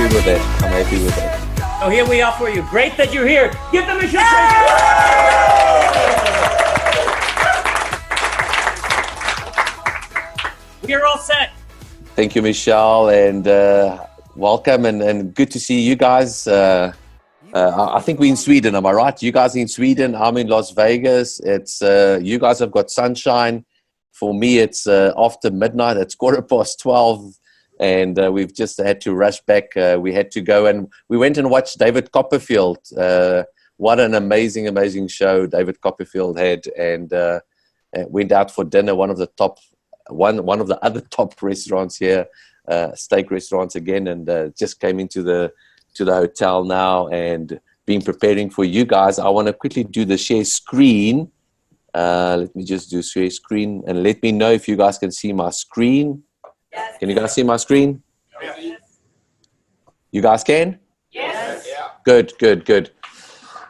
happy with it. I'm happy with it. So here we are for you. Great that you're here. Give them a shout. We are all set. Thank you, Michelle, and welcome, and good to see you guys. I think we're in Sweden, am I right? You guys are in Sweden, I'm in Las Vegas. It's you guys have got sunshine. For me, it's after midnight. It's 12:15, and we've just had to rush back. We had to go, and we went and watched David Copperfield. What an amazing show David Copperfield had, and went out for dinner. One of the other top restaurants here, steak restaurants again, and just came into the hotel now and been preparing for you guys. I want to quickly do the share screen. Let me just do share screen, and let me know if you guys can see my screen. Yes. Can you guys see my screen? Yes. You guys can? Yes. Yeah. Good.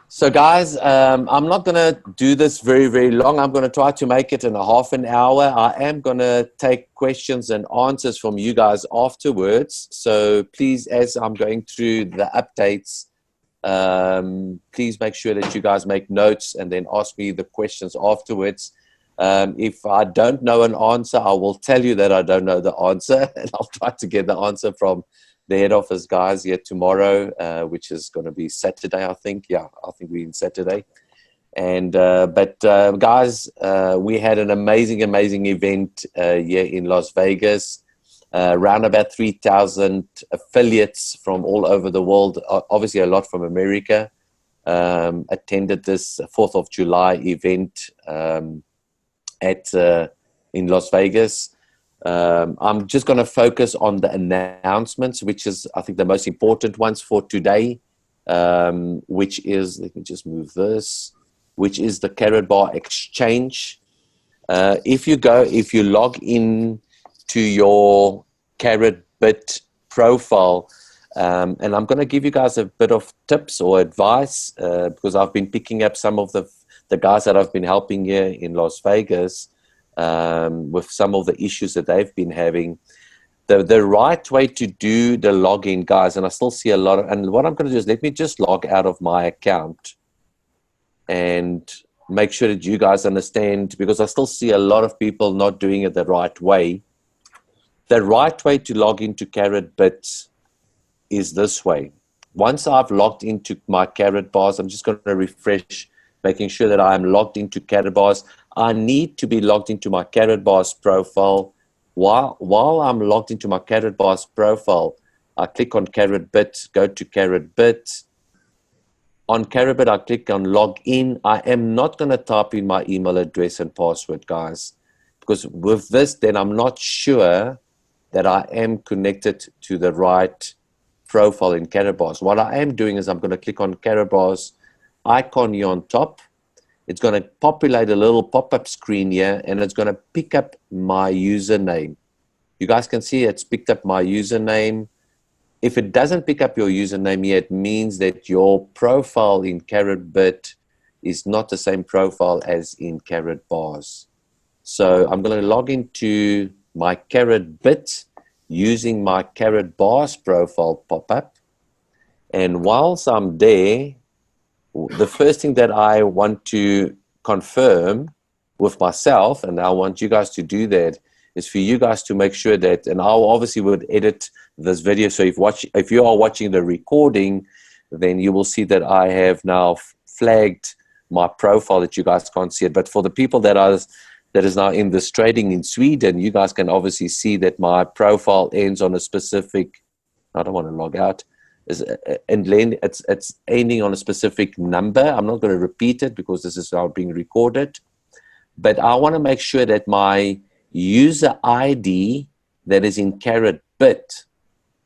So guys, I'm not going to do this very long. I'm going to try to make it in a half an hour. I am going to take questions and answers from you guys afterwards. So please, as I'm going through the updates, please make sure that you guys make notes and then ask me the questions afterwards. If I don't know an answer, I will tell you that I don't know the answer, and I'll try to get the answer from the head office guys here tomorrow, which is going to be Saturday, I think. Yeah, I think we're in Saturday. And but guys, we had an amazing event here in Las Vegas. Around about 3,000 affiliates from all over the world, obviously a lot from America, attended this 4th of July event in Las Vegas. I'm just going to focus on the announcements, which is, I think, the most important ones for today, which is, let me just move this, which is the KaratBar exchange. If you log in to your KaratBit profile, and I'm going to give you guys a bit of tips or advice, because I've been picking up some of the guys that I've been helping here in Las Vegas, with some of the issues that they've been having. The right way to do the login, guys, and I still see a lot of, and what I'm going to do is let me just log out of my account and make sure that you guys understand, because I still see a lot of people not doing it the right way. The right way to log into KaratBit is this way. Once I've logged into my KaratBars, I'm just going to refresh, making sure that I'm logged into KaratBars. I need to be logged into my KaratBars profile. While I'm logged into my KaratBars profile, I click on KaratBit, go to KaratBit. On KaratBit, I click on login. I am not going to type in my email address and password, guys, because with this, then I'm not sure that I am connected to the right profile in KaratBars. What I am doing is I'm going to click on KaratBars icon here on top. It's going to populate a little pop-up screen here, and it's going to pick up my username. You guys can see it's picked up my username. If it doesn't pick up your username yet, it means that your profile in KaratBit is not the same profile as in KaratBars. So I'm going to log into my KaratBit using my KaratBars profile pop-up. And whilst I'm there, the first thing that I want to confirm with myself, and I want you guys to do that, is for you guys to make sure that, and I obviously would edit this video, so if you are watching the recording, then you will see that I have now flagged my profile that you guys can't see it. But for the people that is now in this trading in Sweden, you guys can obviously see that my profile ends on a specific, I don't want to log out, it's ending on a specific number. I'm not going to repeat it because this is now being recorded, but I want to make sure that my user ID that is in KaratBit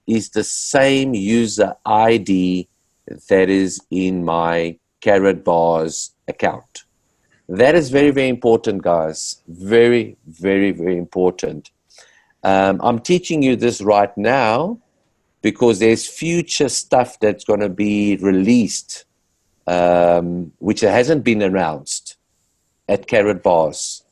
is the same user ID that is in my KaratBars account. That is very important, guys. Very important. I'm teaching you this right now because there's future stuff that's going to be released, which hasn't been announced at KaratBars.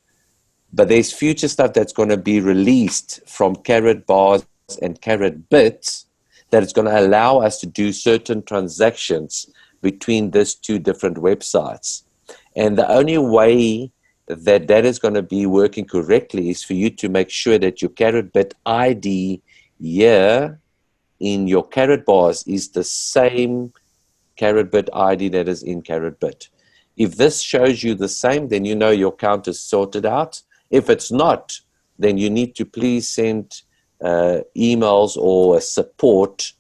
But there's future stuff that's going to be released from KaratBars and KaratBit that it's going to allow us to do certain transactions between these two different websites. And the only way that that is going to be working correctly is for you to make sure that your KaratBit ID here in your KaratBars is the same KaratBit ID that is in KaratBit. If this shows you the same, then you know your account is sorted out. If it's not, then you need to please send emails or support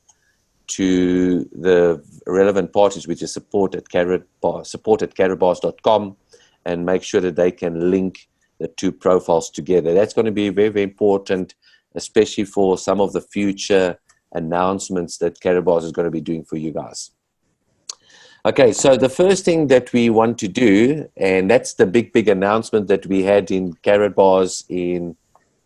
to the relevant parties, which is support at KaratBars.com, and make sure that they can link the two profiles together. That's going to be very, very important, especially for some of the future announcements that KaratBars is going to be doing for you guys. Okay, so the first thing that we want to do, and that's the big announcement that we had in KaratBars in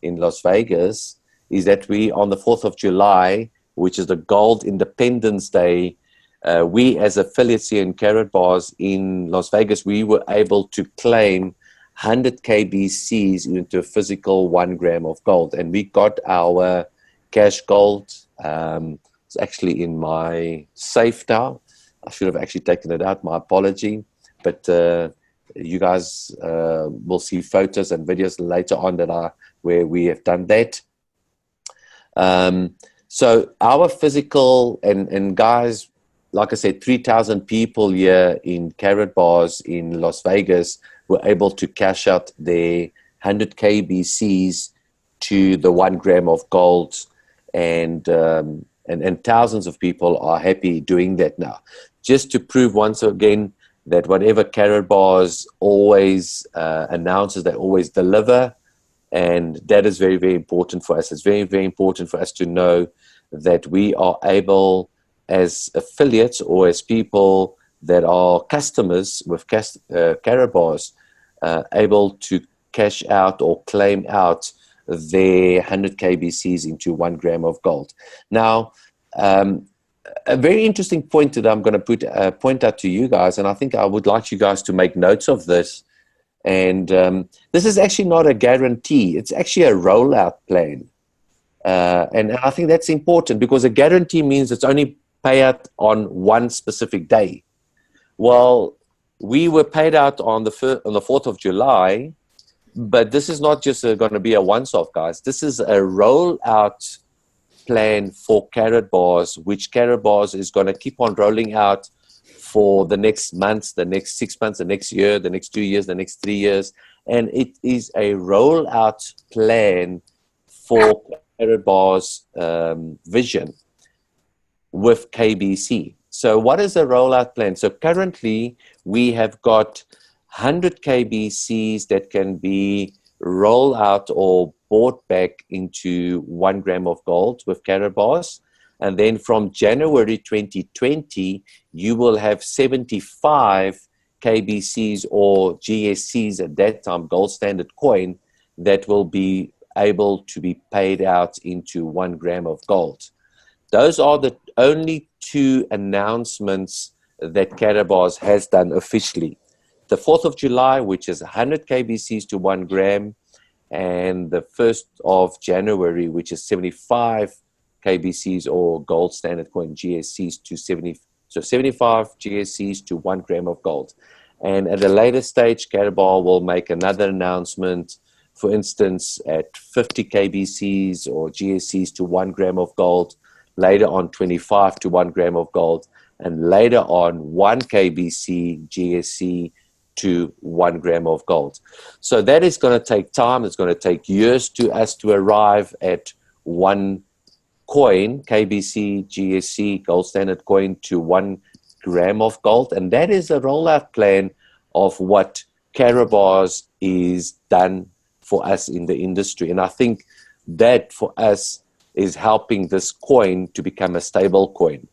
Las Vegas, is that we, on the 4th of July, which is the Gold Independence Day, we as affiliates here in KaratBars in Las Vegas, we were able to claim 100 KBCs into a physical 1 gram of gold. And we got our cash gold. It's actually in my safe now. I should have actually taken it out, my apology. But you guys will see photos and videos later on that are where we have done that. So our physical, and guys, like I said, 3,000 people here in KaratBars in Las Vegas were able to cash out their 100 KBCs to the 1 gram of gold, and thousands of people are happy doing that now. Just to prove once again that whatever KaratBars always announces, they always deliver. And that is very, very important for us. It's very, very important for us to know that we are able, as affiliates or as people that are customers with KaratBars, able to cash out or claim out their 100 KBCs into 1 gram of gold. Now, a very interesting point that I'm going to point out to you guys, and I think I would like you guys to make notes of this. And this is actually not a guarantee. It's actually a rollout plan. And I think that's important, because a guarantee means it's only payout on one specific day. Well, we were paid out on the 4th of July, but this is not just going to be a once-off, guys. This is a rollout plan for KaratBars, which KaratBars is going to keep on rolling out for the next months, the next 6 months, the next year, the next 2 years, the next 3 years. And it is a rollout plan for KaratBars vision with KBC. So what is a rollout plan? So currently we have got 100 KBCs that can be rolled out or bought back into 1 gram of gold with KaratBars. And then from January 2020, you will have 75 KBCs or GSCs at that time, gold standard coin, that will be able to be paid out into 1 gram of gold. Those are the only two announcements that KaratBars has done officially. The 4th of July, which is 100 KBCs to 1 gram, and the 1st of January, which is 75 KBCs or gold standard coin GSCs to 75 GSCs to 1 gram of gold. And at a later stage, KaratBars will make another announcement, for instance, at 50 KBCs or GSCs to 1 gram of gold, later on 25 to 1 gram of gold, and later on 1 KBC GSC to 1 gram of gold. So that is going to take time. It's going to take years to us to arrive at 1 coin, KBC, GSC, gold standard coin, to 1 gram of gold. And that is a rollout plan of what KaratBars is done for us in the industry. And I think that for us is helping this coin to become a stable coin.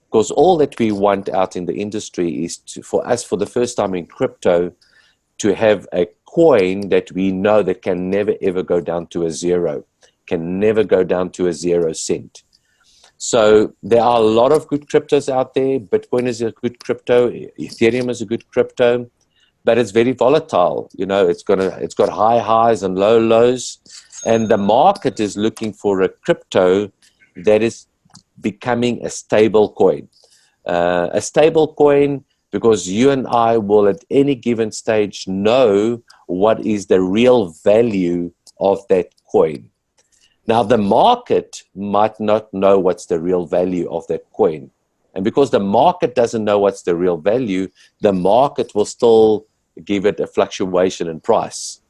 Because all that we want out in the industry is for us, for the first time in crypto, to have a coin that we know that can never ever go down to a zero. Can never go down to a 0 cent. So there are a lot of good cryptos out there. Bitcoin is a good crypto. Ethereum is a good crypto, but it's very volatile. You know, it's got high highs and low lows, and the market is looking for a crypto that is becoming a stable coin. A stable coin, because you and I will at any given stage know what is the real value of that coin. Now, the market might not know what's the real value of that coin. And because the market doesn't know what's the real value, the market will still give it a fluctuation in price.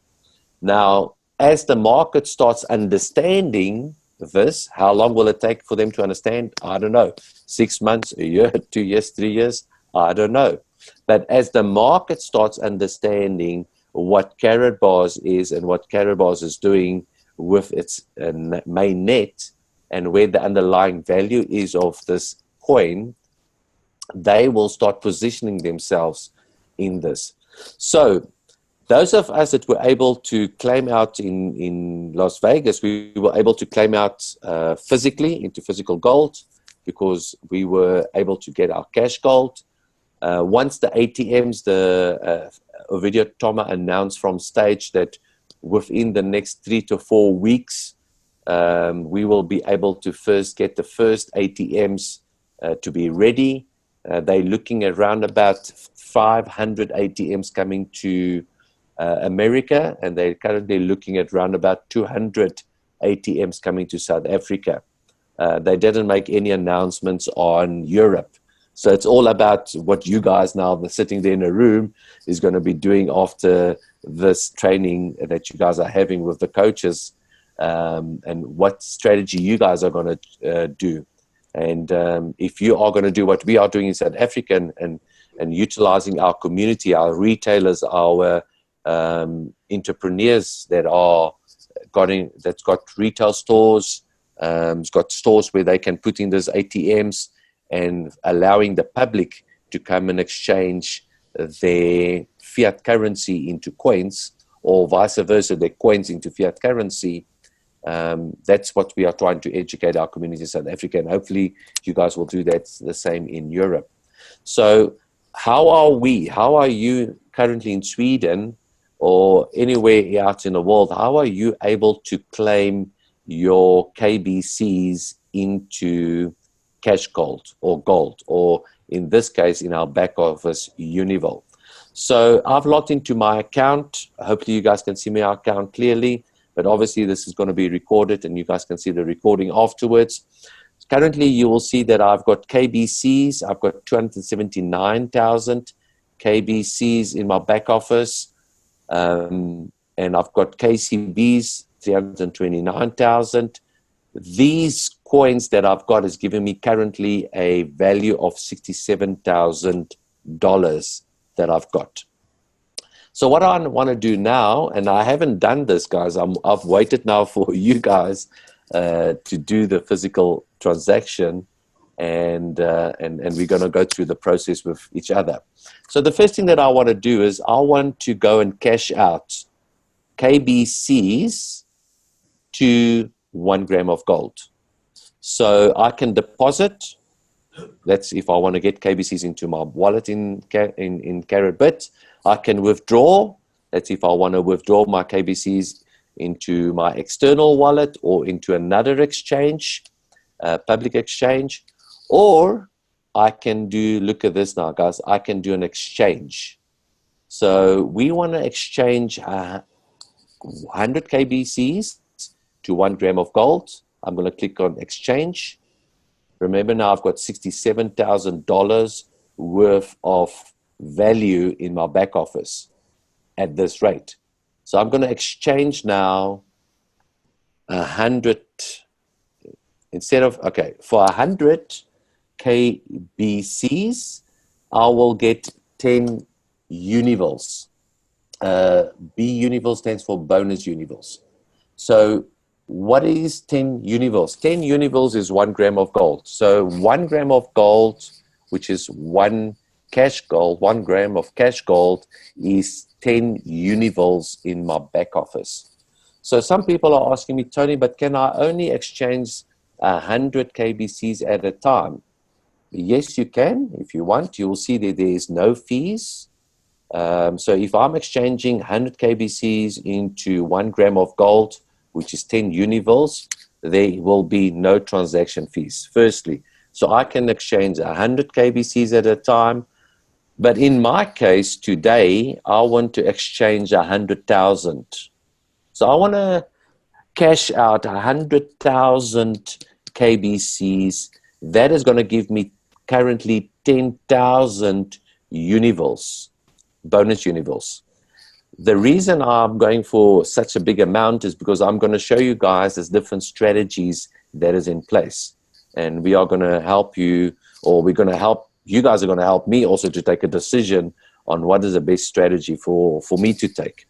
Now, as the market starts understanding this, how long will it take for them to understand? I don't know. 6 months, a year, 2 years, 3 years? I don't know. But as the market starts understanding what KaratBars is and what KaratBars is doing with its main net and where the underlying value is of this coin, they will start positioning themselves in this. So those of us that were able to claim out in Las Vegas, we were able to claim out physically into physical gold because we were able to get our cash gold. Once the ATMs, Ovidio Toma announced from stage that within the next 3 to 4 weeks, we will be able to first get the first ATMs to be ready. They're looking at around about 500 ATMs coming to America, and they're currently looking at around about 200 ATMs coming to South Africa. They didn't make any announcements on Europe. So it's all about what you guys now sitting there in a room is going to be doing after this training that you guys are having with the coaches, and what strategy you guys are going to do. And if you are going to do what we are doing in South Africa and utilizing our community, our retailers, our entrepreneurs that's got retail stores, it's got stores where they can put in those ATMs and allowing the public to come and exchange their fiat currency into coins, or vice versa, their coins into fiat currency. That's what we are trying to educate our community in South Africa, and hopefully you guys will do that the same in Europe. So how are you currently in Sweden or anywhere out in the world? How are you able to claim your KBCs into cash gold, or in this case, in our back office, Unival? So I've logged into my account. Hopefully you guys can see my account clearly, but obviously this is going to be recorded and you guys can see the recording afterwards. Currently, you will see that I've got KBCs. I've got 279,000 KBCs in my back office. And I've got KCBs, 329,000. These coins that I've got is giving me currently a value of $67,000 that I've got. So what I want to do now, and I haven't done this, guys, I've waited now for you guys to do the physical transaction, and we're going to go through the process with each other. So the first thing that I want to do is I want to go and cash out KBCs to 1 gram of gold. So I can deposit. That's if I want to get KBCs into my wallet in KaratBit. I can withdraw. That's if I want to withdraw my KBCs into my external wallet or into another exchange, public exchange. Or I can do, look at this now, guys, I can do an exchange. So we want to exchange 100 KBCs to 1 gram of gold. I'm going to click on exchange. Remember now I've got $67,000 worth of value in my back office at this rate. So I'm going to exchange now 100 instead of, okay, for 100 KBCs, I will get 10 Univals. B Unival stands for bonus Univals. So what is 10 Univals? 10 Univals is 1 gram of gold. So 1 gram of gold, which is 1 cash gold, 1 gram of cash gold is 10 Univals in my back office. So some people are asking me, Tony, but can I only exchange 100 KBCs at a time? Yes, you can. If you want, you will see that there is no fees. So if I'm exchanging 100 KBCs into 1 gram of gold, which is 10 Univals, there will be no transaction fees, firstly. So I can exchange 100 KBCs at a time. But in my case today, I want to exchange 100,000. So I want to cash out 100,000 KBCs. That is going to give me currently 10,000 Univols, bonus Univols. The reason I'm going for such a big amount is because I'm going to show you guys there's different strategies that is in place. And we are going to help you, or we're going to help, you guys are going to help me also to take a decision on what is the best strategy for me to take.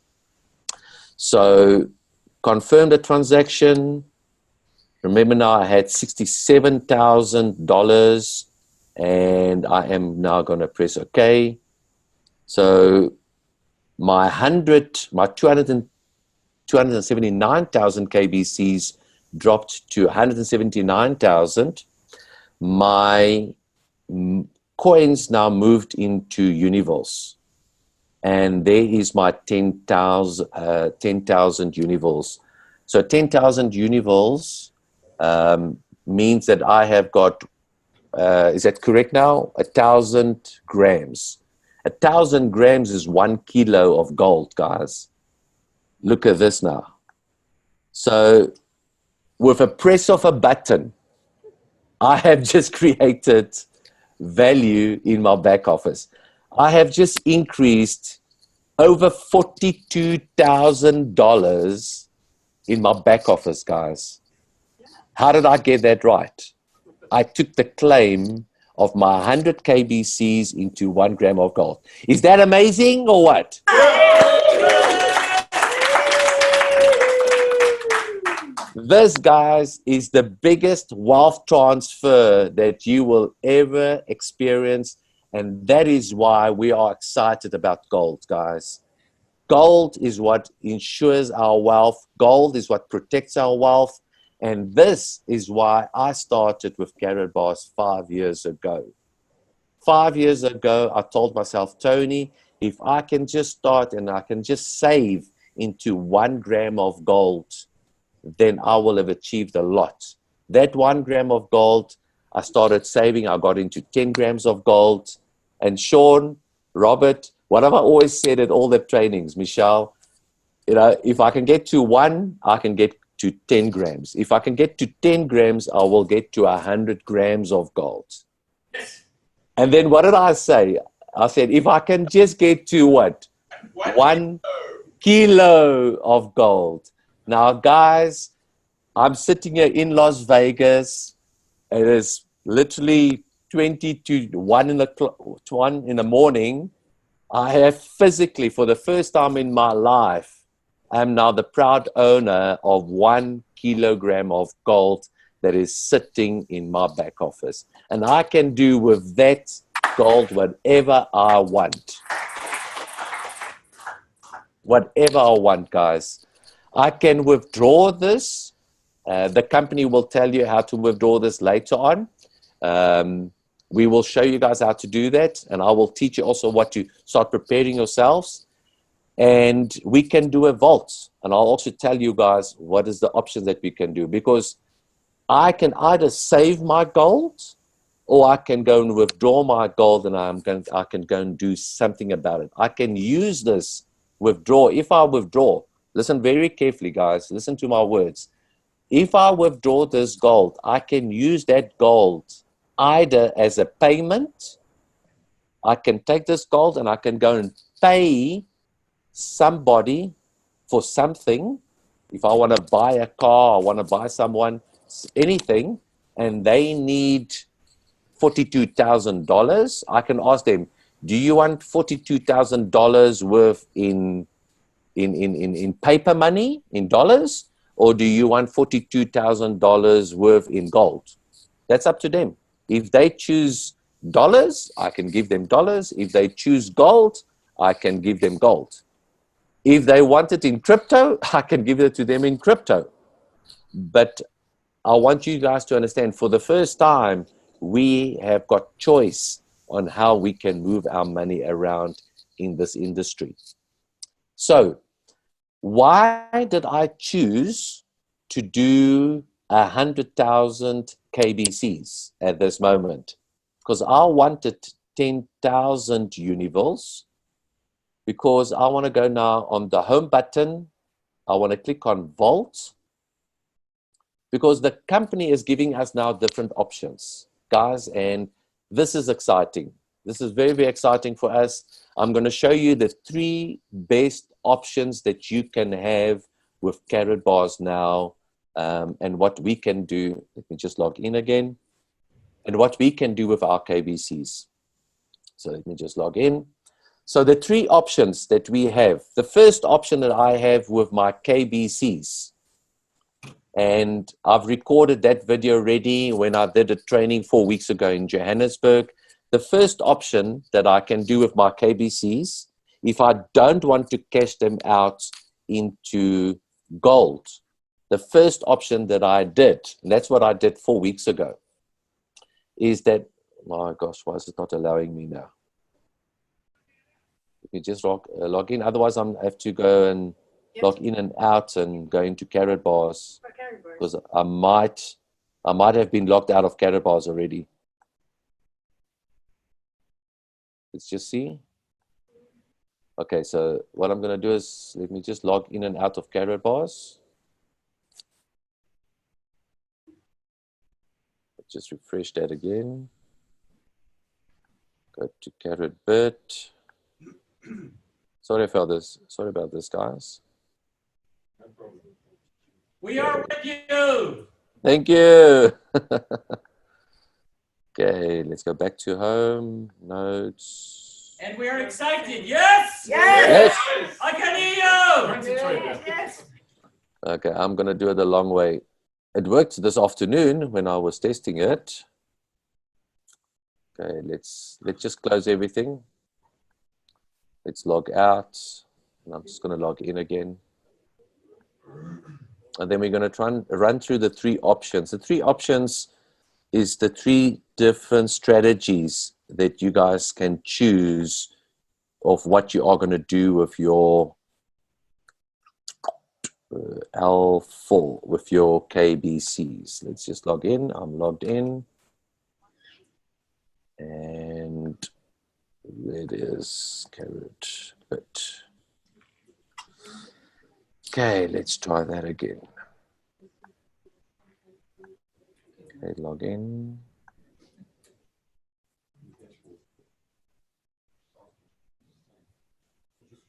So confirm the transaction. Remember now I had $67,000 and I am now going to press OK. So my 279,000 KBCs dropped to 179,000. My coins now moved into Univols. And there is my 10,000 Univols. So 10,000 Univols means that I have got, is that correct now? 1,000 grams. 1,000 grams is 1 kilo of gold, guys. Look at this now. So with a press of a button, I have just created value in my back office. I have just increased over $42,000 in my back office, guys. How did I get that right? I took the claim of my 100 KBCs into 1 gram of gold. Is that amazing or what? This, guys, is the biggest wealth transfer that you will ever experience. And that is why we are excited about gold, guys. Gold is what ensures our wealth. Gold is what protects our wealth. And this is why I started with KaratBars 5 years ago. 5 years ago, I told myself, Tony, if I can just start and I can just save into 1 gram of gold, then I will have achieved a lot. That 1 gram of gold, I started saving. I got into 10 grams of gold. And Sean, Robert, what have I always said at all the trainings, Michelle? You know, if I can get to 1, I can get to 10 grams. If I can get to 10 grams, I will get to 100 grams of gold. And then what did I say? I said, if I can just get to what? 1 kilo of gold. Now, guys, I'm sitting here in Las Vegas. It is literally 20 to 1 in the morning. I have physically, for the first time in my life, I'm now the proud owner of 1 kilogram of gold that is sitting in my back office. And I can do with that gold whatever I want. Whatever I want, guys. I can withdraw this. The company will tell you how to withdraw this later on. We will show you guys how to do that. And I will teach you also what to start preparing yourselves. And we can do a vault. And I'll also tell you guys what is the options that we can do. Because I can either save my gold or I can go and withdraw my gold and I can go and do something about it. I can use this withdraw. If I withdraw, listen very carefully, guys. Listen to my words. If I withdraw this gold, I can use that gold either as a payment. I can take this gold and I can go and pay somebody for something. If I want to buy a car, I want to buy someone anything, and they need $42,000, I can ask them, do you want $42,000 worth in paper money, in dollars, or do you want $42,000 worth in gold? That's up to them. If they choose dollars, I can give them dollars. If they choose gold, I can give them gold. If they want it in crypto, I can give it to them in crypto. But I want you guys to understand, for the first time, we have got choice on how we can move our money around in this industry. So, why did I choose to do 100,000 KBCs at this moment, because I wanted 10,000 Univols, because I want to go now on the home button. I want to click on Vault, because the company is giving us now different options, guys, and this is exciting. This is very, very exciting for us. I'm going to show you the 3 best options that you can have with KaratBars now, and what we can do. Let me just log in again, and what we can do with our KBCs. So let me just log in. So the 3 options that we have, the first option that I have with my KBCs, and I've recorded that video already when I did a training 4 weeks ago in Johannesburg. The first option that I can do with my KBCs, if I don't want to cash them out into gold, the first option that I did, and that's what I did 4 weeks ago, is that, my gosh, why is it not allowing me now? Let me just log in. Otherwise, I have to go and log in and out and go into KaratBars, because I might have been logged out of KaratBars already. Let's just see. Okay, so what I'm going to do is, let me just log in and out of KaratBars. Just refresh that again. Go to KaratBit. Sorry about this, guys. No problem. We are with you. Thank you. Okay, let's go back to home, notes. And we are excited. Yes? Yes. I can hear you. Yes. Okay, I'm going to do it the long way. It worked this afternoon when I was testing it. Okay, let's just close everything. Let's log out, and I'm just going to log in again. And then we're going to try and run through the 3 options. The 3 options is the 3 different strategies that you guys can choose of what you are going to do with your L4, with your KBCs. Let's just log in. I'm logged in. And it is KaratBit. Okay, let's try that again. Okay, log in.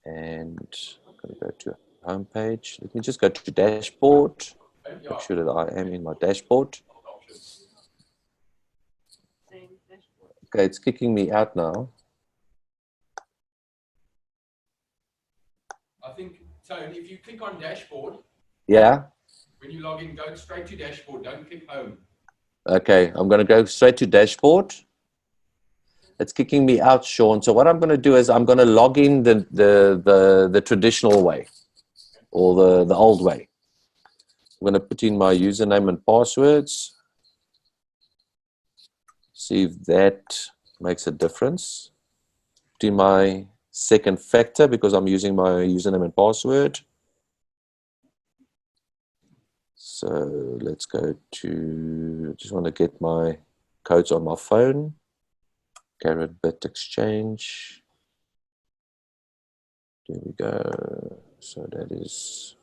And I'm going to go to home page. Let me just go to dashboard. Make sure that I am in my dashboard. Okay, it's kicking me out now. I think, Tony, if you click on dashboard, Yeah. when you log in, go straight to dashboard. Don't click home. Okay, I'm going to go straight to dashboard. It's kicking me out, Sean. So what I'm going to do is I'm going to log in the traditional way, or the old way. I'm going to put in my username and passwords. See if that makes a difference. Put in my second factor, because I'm using my username and password. So let's go to, just want to get my codes on my phone. KaratBit exchange. There we go. So that is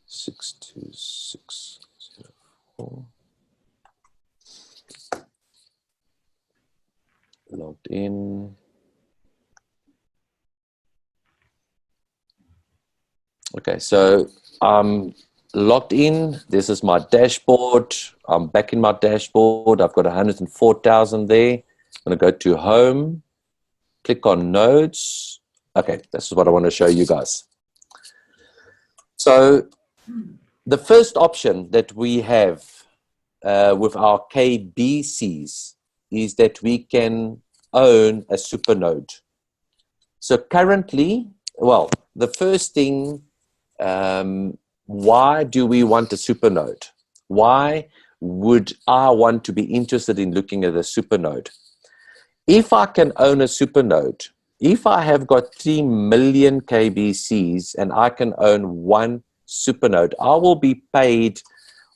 62604. Logged in. Okay, so I'm logged in. This is my dashboard. I'm back in my dashboard. I've got 104,000 there. I'm going to go to home, click on nodes. Okay, this is what I want to show you guys. So the first option that we have with our KBCs is that we can own a super node. So currently, well, the first thing, why do we want a super node? Why would I want to be interested in looking at a super node? If I can own a super node, if I have got 3 million KBCs and I can own 1 supernode, I will be paid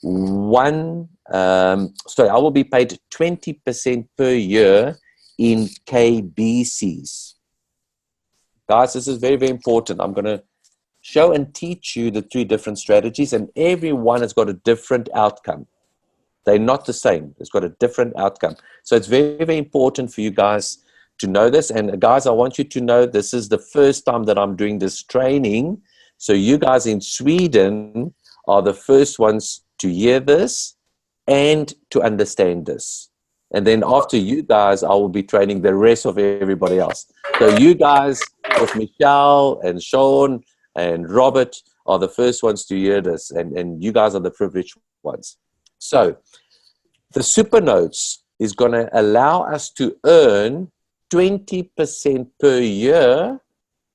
I will be paid 20% per year in KBCs. Guys, this is very, very important. I'm going to show and teach you the 3 different strategies, and every one has got a different outcome. They're not the same. It's got a different outcome. So it's very, very important for you guys to know this. And guys, I want you to know this is the first time that I'm doing this training. So you guys in Sweden are the first ones to hear this and to understand this. And then after you guys, I will be training the rest of everybody else. So you guys with Michelle and Sean and Robert are the first ones to hear this. And you guys are the privileged ones. So the supernodes is going to allow us to earn 20% per year.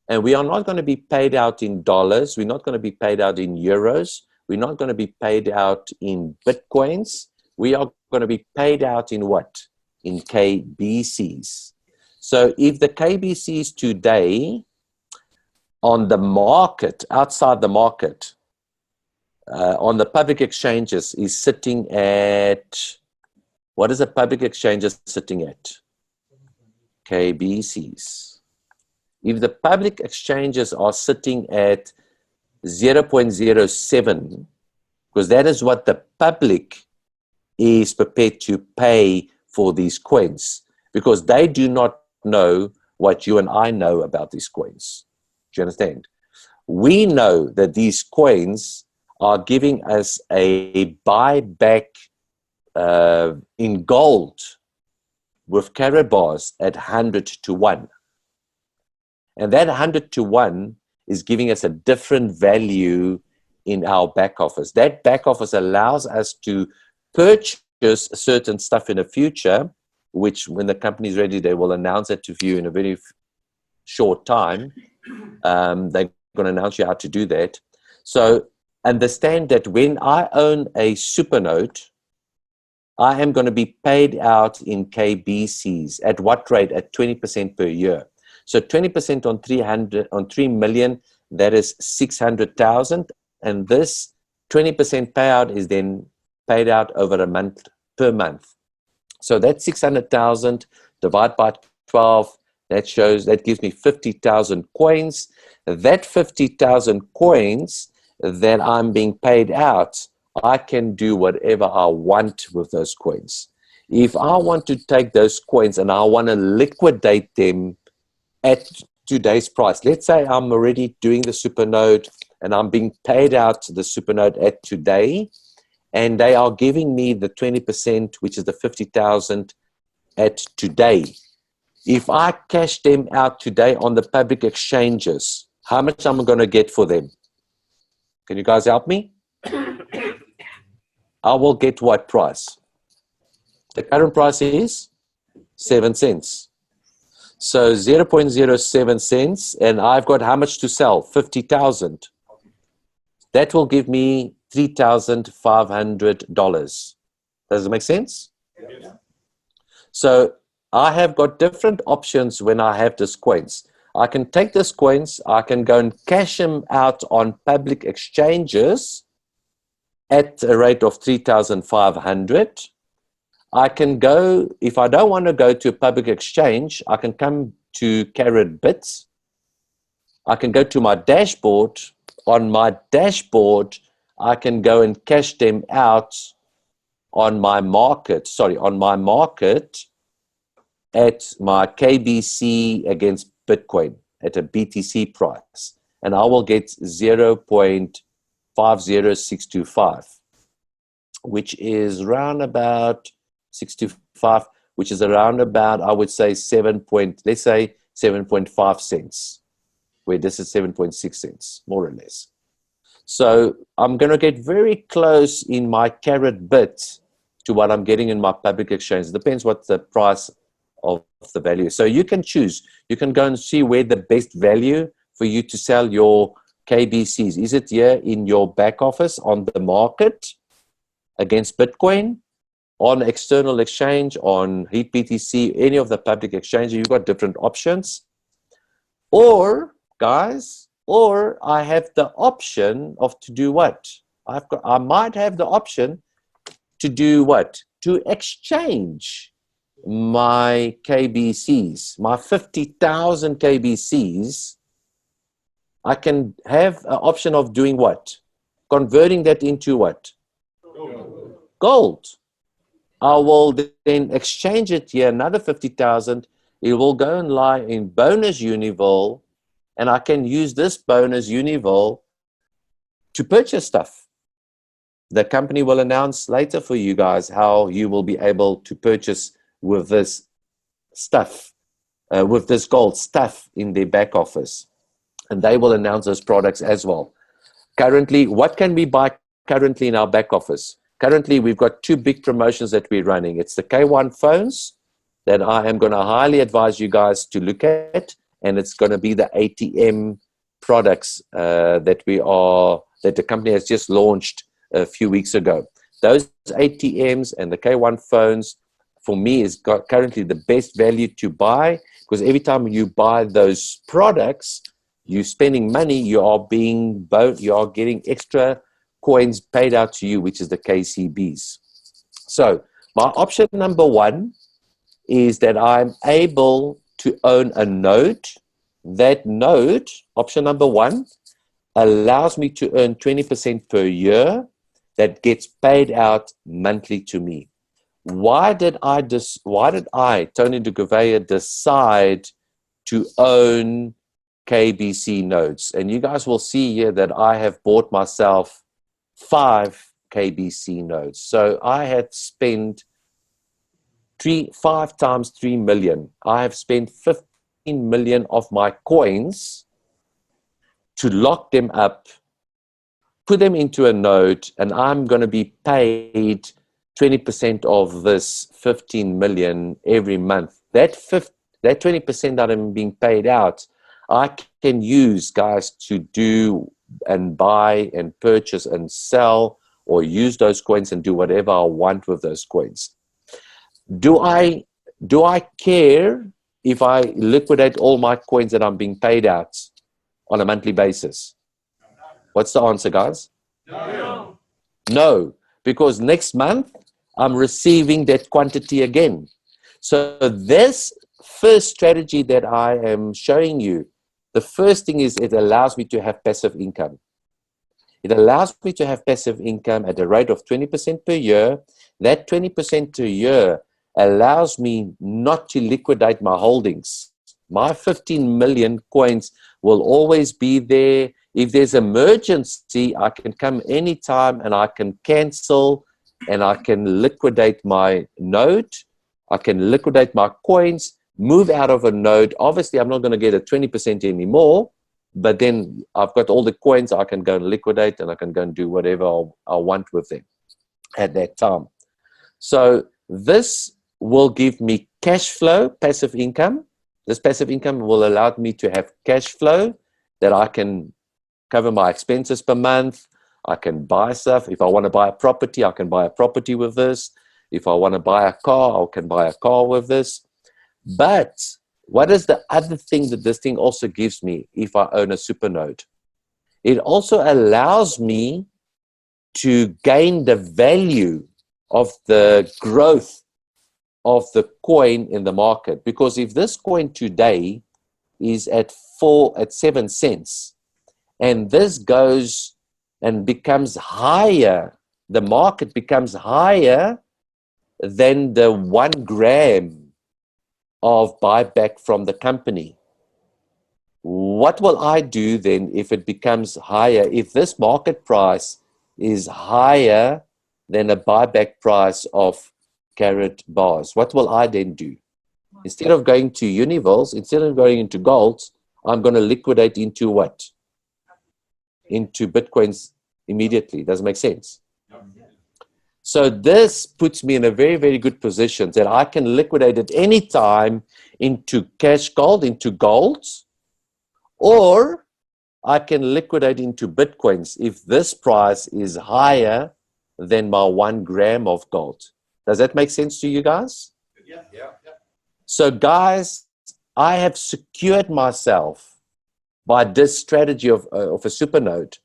And we are not going to be paid out in dollars. We're not going to be paid out in euros. We're not going to be paid out in Bitcoins. We are going to be paid out in what? In KBCs. So if the KBCs today on the market, outside the market, on the public exchanges is sitting at, what is the public exchanges sitting at? KBCs. If the public exchanges are sitting at 0.07, because that is what the public is prepared to pay for these coins, because they do not know what you and I know about these coins. Do you understand? We know that these coins are giving us a buyback in gold with KaratBars at 100 to 1. And that 100 to 1 is giving us a different value in our back office. That back office allows us to purchase certain stuff in the future, which when the company is ready, they will announce it to you in a very short time. They're going to announce you how to do that. So understand that when I own a supernode, I am going to be paid out in KBCs. At what rate? At 20% per year. So 20% on 3 million, that is 600,000. And this 20% payout is then paid out over a month, per month. So that's 600,000 divided by 12. That gives me 50,000 coins. That 50,000 coins that I'm being paid out, I can do whatever I want with those coins. If I want to take those coins and I want to liquidate them at today's price, let's say I'm already doing the supernode and I'm being paid out the supernode at today, and they are giving me the 20%, which is the 50,000 at today. If I cash them out today on the public exchanges, how much am I going to get for them? Can you guys help me? I will get what price? The current price is 7 cents. So 0.07 cents, and I've got how much to sell? 50,000. That will give me $3,500. Does it make sense? Yeah. So I have got different options when I have these coins. I can take these coins, I can go and cash them out on public exchanges at a rate of 3,500. I can go, if I don't want to go to a public exchange, I can come to KaratBit. I can go to my dashboard. On my dashboard, I can go and cash them out on my market, at my KBC against Bitcoin at a BTC price. And I will get 0.50625, which is around about 625, which is around about, I would say, let's say 7.5 cents, where this is 7.6 cents, more or less. So I'm going to get very close in my KaratBit to what I'm getting in my public exchange. It depends what the price of the value is. So you can choose. You can go and see where the best value for you to sell your KBCs. Is it here in your back office on the market against Bitcoin, on external exchange, on BTC, any of the public exchanges? You've got different options. Or, guys, or I have the option of to do what? I might have the option to do what? To exchange my KBCs, my 50,000 KBCs. I can have an option of doing what? Converting that into what? Gold. I will then exchange it here, another 50,000. It will go and lie in bonus Univol, and I can use this bonus Univol to purchase stuff. The company will announce later for you guys how you will be able to purchase with this stuff, with this gold stuff in their back office. And they will announce those products as well. Currently, what can we buy currently in our back office? Currently, we've got two big promotions that we're running. It's the K1 phones that I am going to highly advise you guys to look at, and it's going to be the ATM products that the company has just launched a few weeks ago. Those ATMs and the K1 phones, for me, is currently the best value to buy, because every time you buy those products, you're spending money, you are getting extra coins paid out to you, which is the KCBs. So my option number one is that I'm able to own a node. That node, option number one, allows me to earn 20% per year that gets paid out monthly to me. Why did I, Tony de Gouveia, decide to own KBC nodes? And you guys will see here that I have bought myself 5 KBC nodes. So I had spent 5 times 3 million. I have spent 15 million of my coins to lock them up, put them into a node, and I'm going to be paid 20% of this 15 million every month. That 20% that I'm being paid out, I can use, guys, to do and buy and purchase and sell, or use those coins and do whatever I want with those coins. Do I care if I liquidate all my coins that I'm being paid out on a monthly basis? What's the answer, guys? No. No, because next month I'm receiving that quantity again. So this first strategy that I am showing you, the first thing is it allows me to have passive income. It allows me to have passive income at a rate of 20% per year. That 20% per year allows me not to liquidate my holdings. My 15 million coins will always be there. If there's emergency, I can come anytime and I can cancel and I can liquidate my node. I can liquidate my coins, move out of a node. Obviously, I'm not going to get a 20% anymore, but then I've got all the coins I can go and liquidate, and I can go and do whatever I want with them at that time. So this will give me cash flow, passive income. This passive income will allow me to have cash flow that I can cover my expenses per month. I can buy stuff. If I want to buy a property, I can buy a property with this. If I want to buy a car, I can buy a car with this. But what is the other thing that this thing also gives me if I own a super node? It also allows me to gain the value of the growth of the coin in the market. Because if this coin today is at 7 cents, and this goes and becomes higher, the market becomes higher than the 1 gram of buyback from the company. What will I do then if it becomes higher? If this market price is higher than a buyback price of KaratBars, what will I then do? Instead of going to Univols, instead of going into golds, I'm going to liquidate into what? Into Bitcoins immediately. Does it make sense? So this puts me in a very, very good position that I can liquidate at any time into cash gold, into golds, or I can liquidate into Bitcoins if this price is higher than my 1 gram of gold. Does that make sense to you guys? Yeah. So guys, I have secured myself by this strategy of a supernode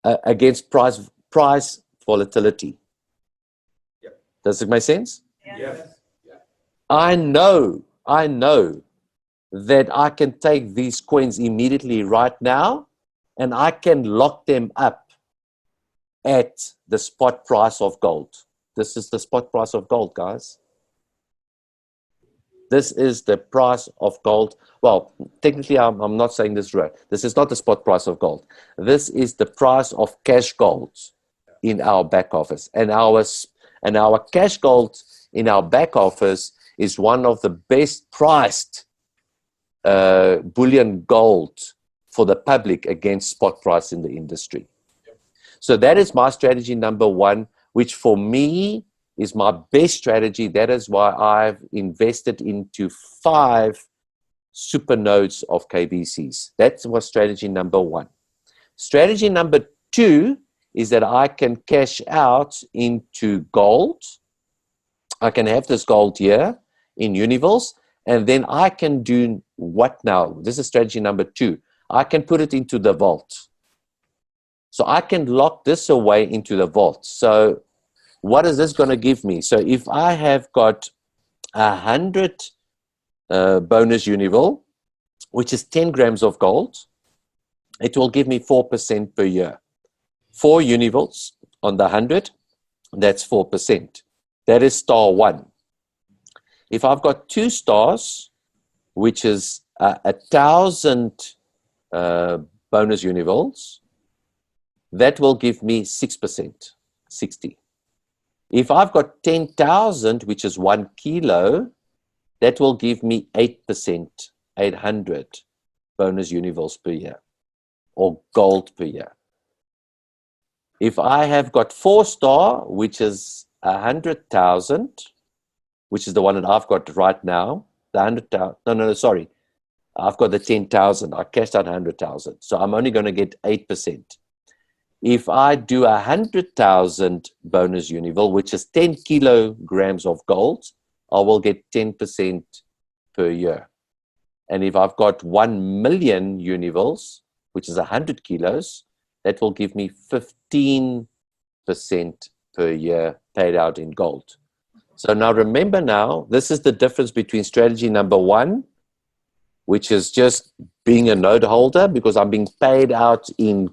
against price volatility. Yep. Does it make sense? Yes. I know that I can take these coins immediately right now, and I can lock them up at the spot price of gold. This is the spot price of gold, guys. This is the price of gold. Well, technically, I'm not saying this right. This is not the spot price of gold. This is the price of cash gold in our back office. And our cash gold in our back office is one of the best priced bullion gold for the public against spot price in the industry. So that is my strategy number one, which for me is my best strategy. That is why I've invested into 5 supernodes of KBCs. That was strategy number one. Strategy number 2 is that I can cash out into gold. I can have this gold here in Univals, and then I can do what now? This is strategy number 2. I can put it into the vault. So I can lock this away into the vault. So what is this going to give me? So if I have got 100 bonus Unival, which is 10 grams of gold, it will give me 4% per year. 4 Univals on the 100, that's 4%. That is star 1. If I've got 2 stars, which is 1,000 bonus Univals, that will give me 6%, 60. If I've got 10,000, which is 1 kilo, that will give me 8%, 800 bonus Univals per year, or gold per year. If I have got 4 star, which is 100,000, which is the one that I've got right now, the 100,000, no, sorry. I've got the 10,000. I cashed out 100,000. So I'm only going to get 8%. If I do 100,000 bonus Unival, which is 10 kilograms of gold, I will get 10% per year. And if I've got 1 million Univals, which is 100 kilos, that will give me 15% per year paid out in gold. So now remember now, this is the difference between strategy number 1, which is just being a node holder because I'm being paid out in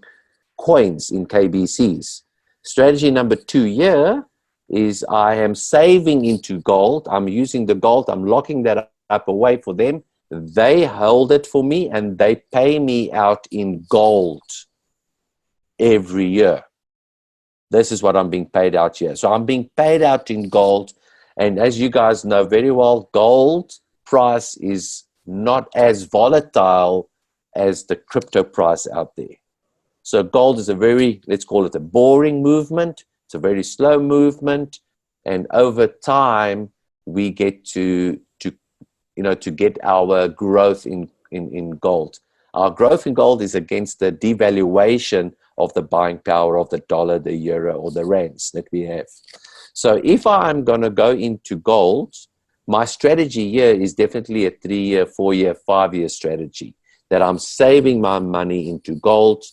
coins, in KBCs. Strategy number 2 here is I am saving into gold. I'm using the gold. I'm locking that up away for them. They hold it for me and they pay me out in gold every year. This is what I'm being paid out here. So I'm being paid out in gold. And as you guys know very well, gold price is not as volatile as the crypto price out there. So gold is a very, let's call it a boring movement. It's a very slow movement. And over time, we get to get our growth in gold. Our growth in gold is against the devaluation of the buying power of the dollar, the euro, or the rands that we have. So if I'm going to go into gold, my strategy here is definitely a 3-year, 4-year, 5-year strategy that I'm saving my money into gold.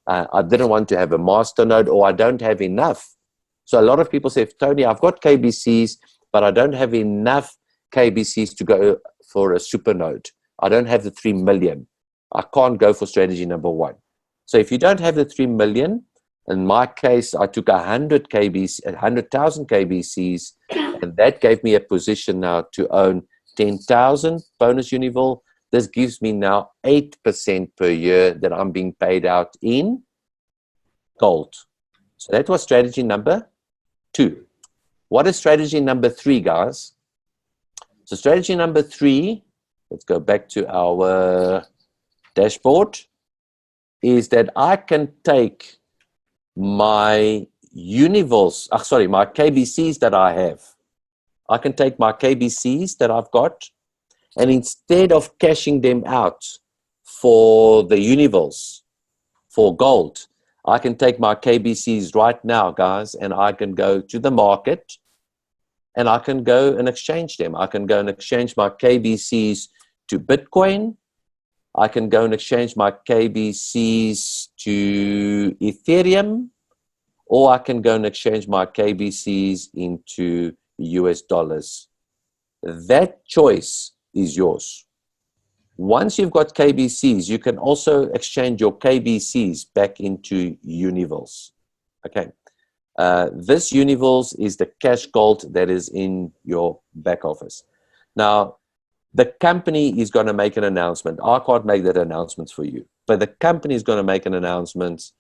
I didn't want to have a master node, or I don't have enough. So a lot of people say, Tony, I've got KBCs, but I don't have enough KBCs to go for a super node. I don't have the 3 million. I can't go for strategy number 1. So if you don't have the 3 million, in my case, I took 100,000 KBCs, and that gave me a position now to own 10,000 bonus Unival. This gives me now 8% per year that I'm being paid out in gold. So that was strategy number 2. What is strategy number 3, guys? So strategy number 3, let's go back to our dashboard, is that I can take my Univals, my KBCs that I have. I can take my KBCs that I've got, and instead of cashing them out for the Univals, for gold, I can take my KBCs right now, guys, and I can go to the market and I can go and exchange them. I can go and exchange my KBCs to Bitcoin. I can go and exchange my KBCs to Ethereum, or I can go and exchange my KBCs into US dollars. That choice is yours. Once you've got KBCs, you can also exchange your KBCs back into Univals. Okay. This Univals is the cash gold that is in your back office. Now, the company is going to make an announcement. I can't make that announcement for you, but the company is going to make an announcement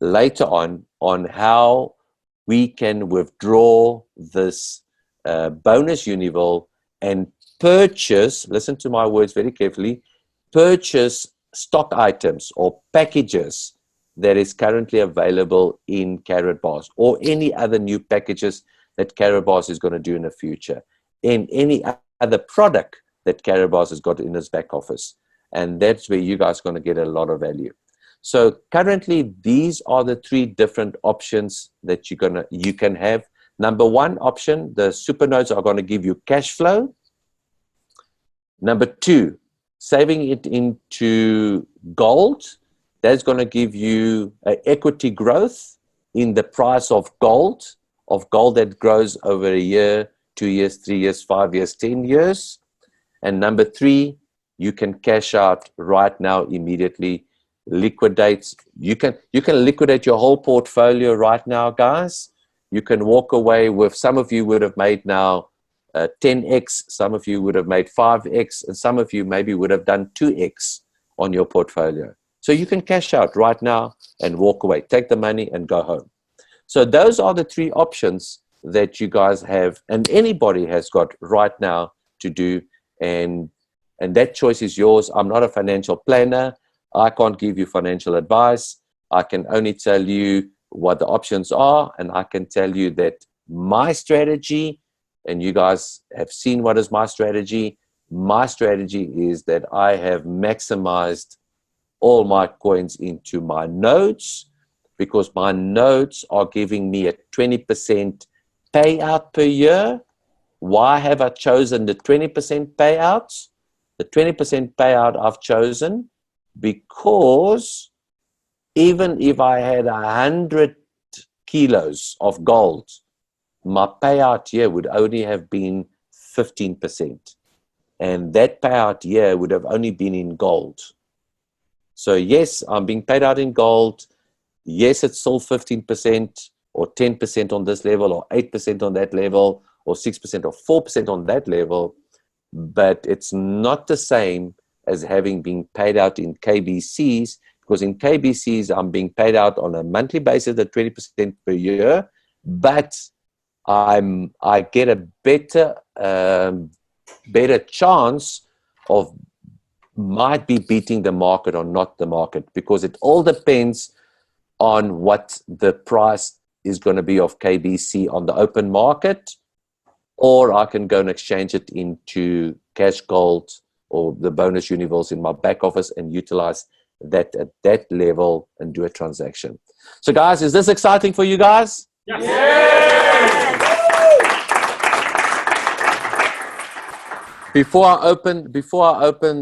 later on how we can withdraw this bonus Unival and purchase, listen to my words very carefully, purchase stock items or packages that is currently available in KaratBars, or any other new packages that KaratBars is going to do in the future, in any other product that KaratBars has got in its back office. And that's where you guys are going to get a lot of value. So currently, these are the three different options that you can have. Number one option, the super notes are going to give you cash flow. Number two, saving it into gold. That's going to give you equity growth in the price of gold that grows over a year, 2 years, 3 years, 5 years, 10 years. And number three, you can cash out right now immediately, liquidate. You can liquidate your whole portfolio right now, guys. You can walk away with, some of you would have made now 10x, some of you would have made 5x, and some of you maybe would have done 2x on your portfolio. So you can cash out right now and walk away, take the money and go home. So those are the three options that you guys have, and anybody has got right now to do, and that choice is yours. I'm not a financial planner. I can't give you financial advice. I can only tell you what the options are, and I can tell you that my strategy, and you guys have seen what is my strategy. My strategy is that I have maximized all my coins into my nodes, because my nodes are giving me a 20% payout per year. Why have I chosen the 20% payouts? The 20% payout I've chosen because even if I had 100 kilos of gold, my payout year would only have been 15%. And that payout year would have only been in gold. So yes, I'm being paid out in gold. Yes, it's still 15% or 10% on this level, or 8% on that level, or 6% or 4% on that level. But it's not the same as having been paid out in KBCs, because in KBCs, I'm being paid out on a monthly basis at 20% per year, but I get a better chance of might be beating the market or not the market, because it all depends on what the price is going to be of KBC on the open market, or I can go and exchange it into cash gold or the bonus Univals in my back office and utilize that at that level and do a transaction. So guys, is this exciting for you guys? Yes. Yeah. Before I open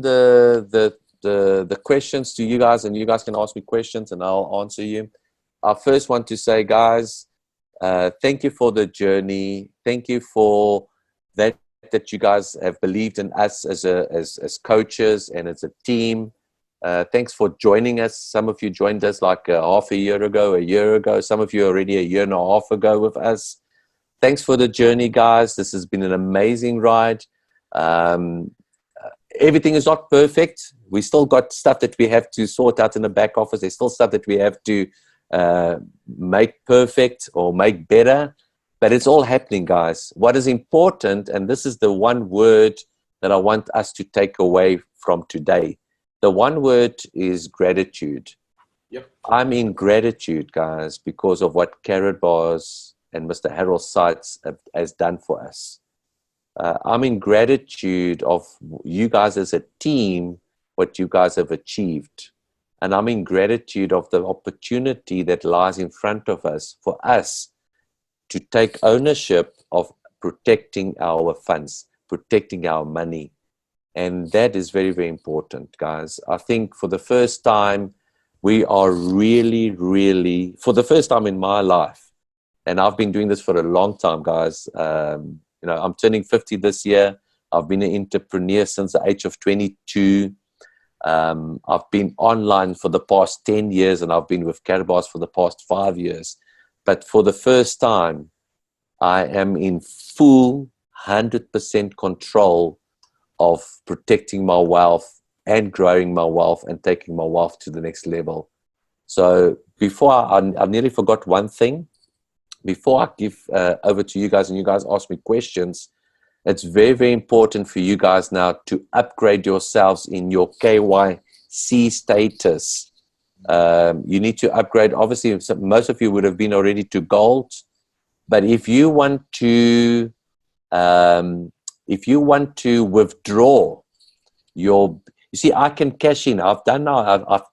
the questions to you guys, and you guys can ask me questions and I'll answer you, I first want to say, guys, thank you for the journey. Thank you for that you guys have believed in us as coaches and as a team. Thanks for joining us. Some of you joined us like half a year ago. Some of you already a year and a half ago with us. Thanks for the journey, guys. This has been an amazing ride. Everything is not perfect. We still got stuff that we have to sort out in the back office. There's still stuff that we have to make perfect or make better, but it's all happening, guys. What is important, and this is the one word that I want us to take away from today. The one word is gratitude. Yep. I'm in gratitude, guys, because of what KaratBars and Mr. Harold Seitz has done for us. I'm in gratitude of you guys as a team, what you guys have achieved. And I'm in gratitude of the opportunity that lies in front of us for us to take ownership of protecting our funds, protecting our money. And that is very, very important, guys. I think for the first time, we are really, for the first time in my life, and I've been doing this for a long time, guys. You know, I'm turning 50 this year. I've been an entrepreneur since the age of 22. I've been online for the past 10 years, and I've been with KaratBars for the past 5 years. But for the first time, I am in full 100% control of protecting my wealth and growing my wealth and taking my wealth to the next level. So before I nearly forgot one thing. Before I give over to you guys and you guys ask me questions, it's very, very important for you guys now to upgrade yourselves in your KYC status. You need to upgrade. Obviously, most of you would have been already to gold, but if you want to withdraw your, you see, I can cash in. I've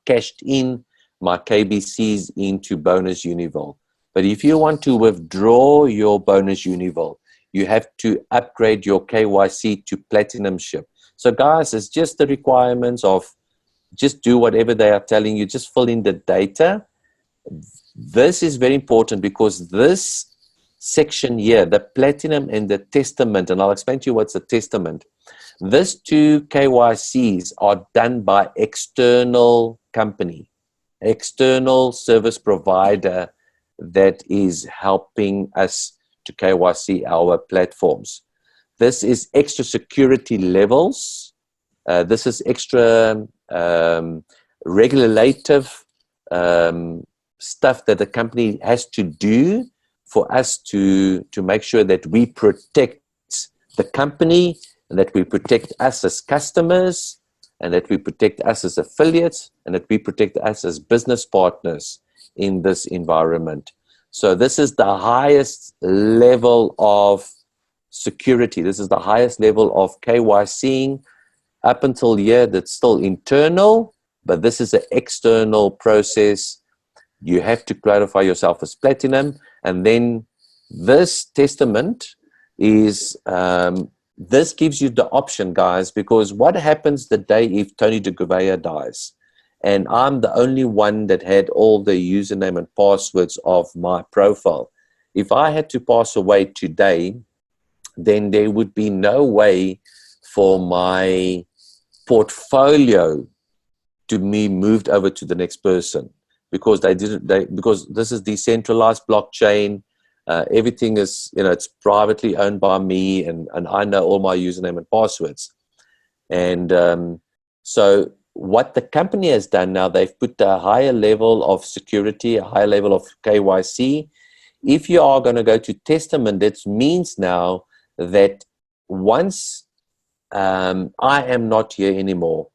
cashed in my KBCs into bonus Univille. But if you want to withdraw your bonus Univille, you have to upgrade your KYC to platinumship. So guys, it's just the requirements of just do whatever they are telling you, just fill in the data. This is very important because this section here, the platinum and the testament, and I'll explain to you what's a testament. These two KYCs are done by external company, external service provider that is helping us to KYC our platforms. This is extra security levels. This is extra regulative stuff that the company has to do for us to make sure that we protect the company and that we protect us as customers and that we protect us as affiliates and that we protect us as business partners in this environment. So this is the highest level of security. This is the highest level of KYCing. Up until here, that's still internal, but this is an external process. You have to clarify yourself as platinum. And then this testament is, this gives you the option, guys, because what happens the day if Tony de Gouveia dies? And I'm the only one that had all the username and passwords of my profile. If I had to pass away today, then there would be no way for my portfolio to be moved over to the next person because because this is decentralized blockchain. Everything is, you know, it's privately owned by me, and I know all my username and passwords. And so what the company has done now, they've put a higher level of security, a higher level of KYC. If you are going to go to testament, it means now that once I am not here anymore,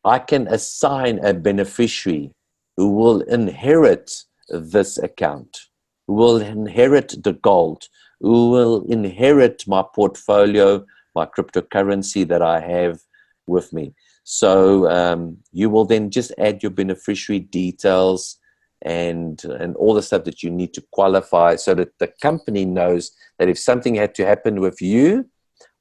I can assign a beneficiary who will inherit this account, who will inherit the gold, who will inherit my portfolio, my cryptocurrency that I have with me. So you will then just add your beneficiary details and all the stuff that you need to qualify so that the company knows that if something had to happen with you,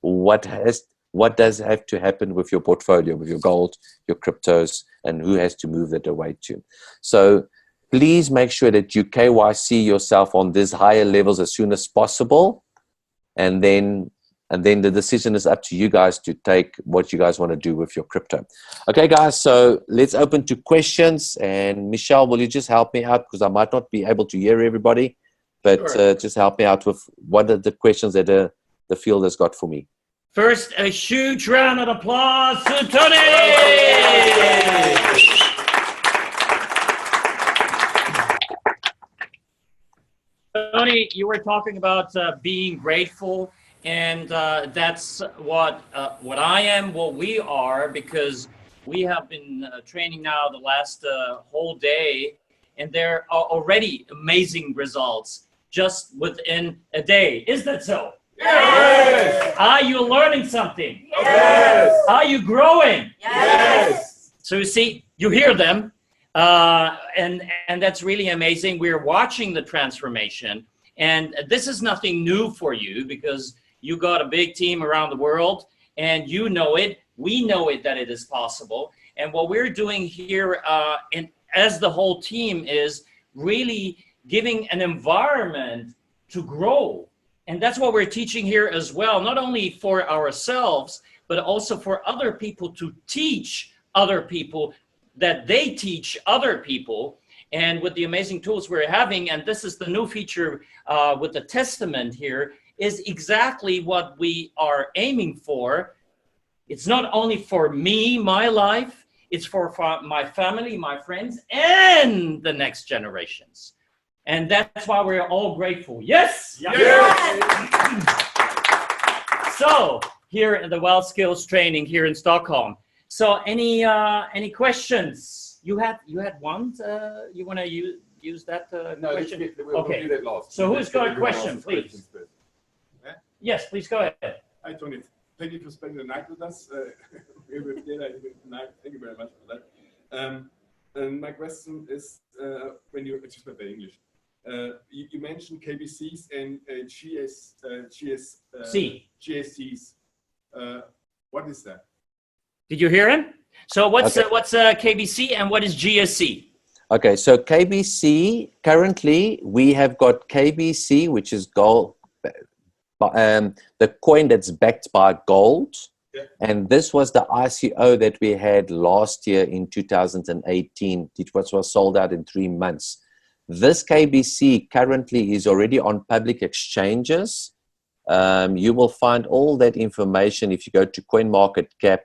what does have to happen with your portfolio, with your gold, your cryptos, and who has to move it away to. So please make sure that you KYC yourself on these higher levels as soon as possible. And then the decision is up to you guys to take what you guys want to do with your crypto. Okay, guys, so let's open to questions. And Michelle, will you just help me out? Because I might not be able to hear everybody, but sure. Just help me out with what are the questions that the field has got for me. First, a huge round of applause to Tony! Tony, you were talking about being grateful, and that's what I am, what we are, because we have been training now the last whole day, and there are already amazing results just within a day. Is that so? Yes. Are you learning something? Yes. Are you growing? Yes. So you see, you hear them, and that's really amazing. We're watching the transformation, and this is nothing new for you because you got a big team around the world, and you know it. We know it, that it is possible. And what we're doing here, and as the whole team, is really giving an environment to grow. And that's what we're teaching here as well, not only for ourselves, but also for other people, to teach other people that they teach other people. And with the amazing tools we're having, and this is the new feature with the testament here, is exactly what we are aiming for. It's not only for me, my life, it's for my family, my friends, and the next generations. And that's why we're all grateful. Yes? Yes. So, here in the Wealth Skills Training here in Stockholm. So, any questions? You had one? You want to use that question? We'll do that last. So, who's got a question, please? Yes, please go ahead. Hi, Tony. Thank you for spending the night with us. Thank you very much for that. And my question is, when you just by English, you mentioned KBCs and GSCs. What is that? Did you hear him? So what's KBC and what is GSC? Okay, so KBC, currently we have got KBC, which is gold, the coin that's backed by gold. Yeah. And this was the ICO that we had last year in 2018. It was sold out in 3 months. This KBC currently is already on public exchanges. You will find all that information if you go to CoinMarketCap.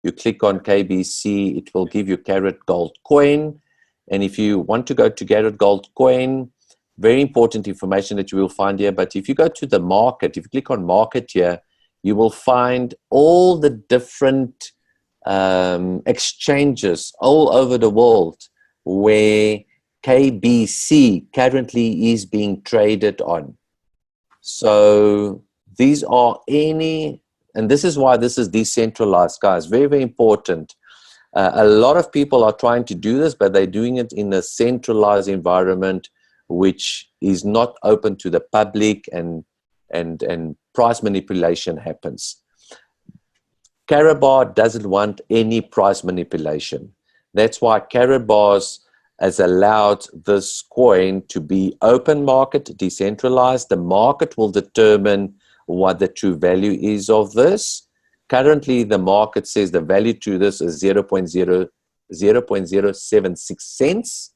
You click on KBC, it will give you Karat Gold Coin. And if you want to go to Karat Gold Coin, very important information that you will find here. But if you go to the market, if you click on market here, you will find all the different exchanges all over the world where KBC currently is being traded on. So these are and this is why this is decentralized, guys. Very, very important. A lot of people are trying to do this, but they're doing it in a centralized environment, which is not open to the public, and price manipulation happens. KaratBars doesn't want any price manipulation. That's why KaratBars has allowed this coin to be open market, decentralized. The market will determine what the true value is of this. Currently, the market says the value to this is 0.076 cents,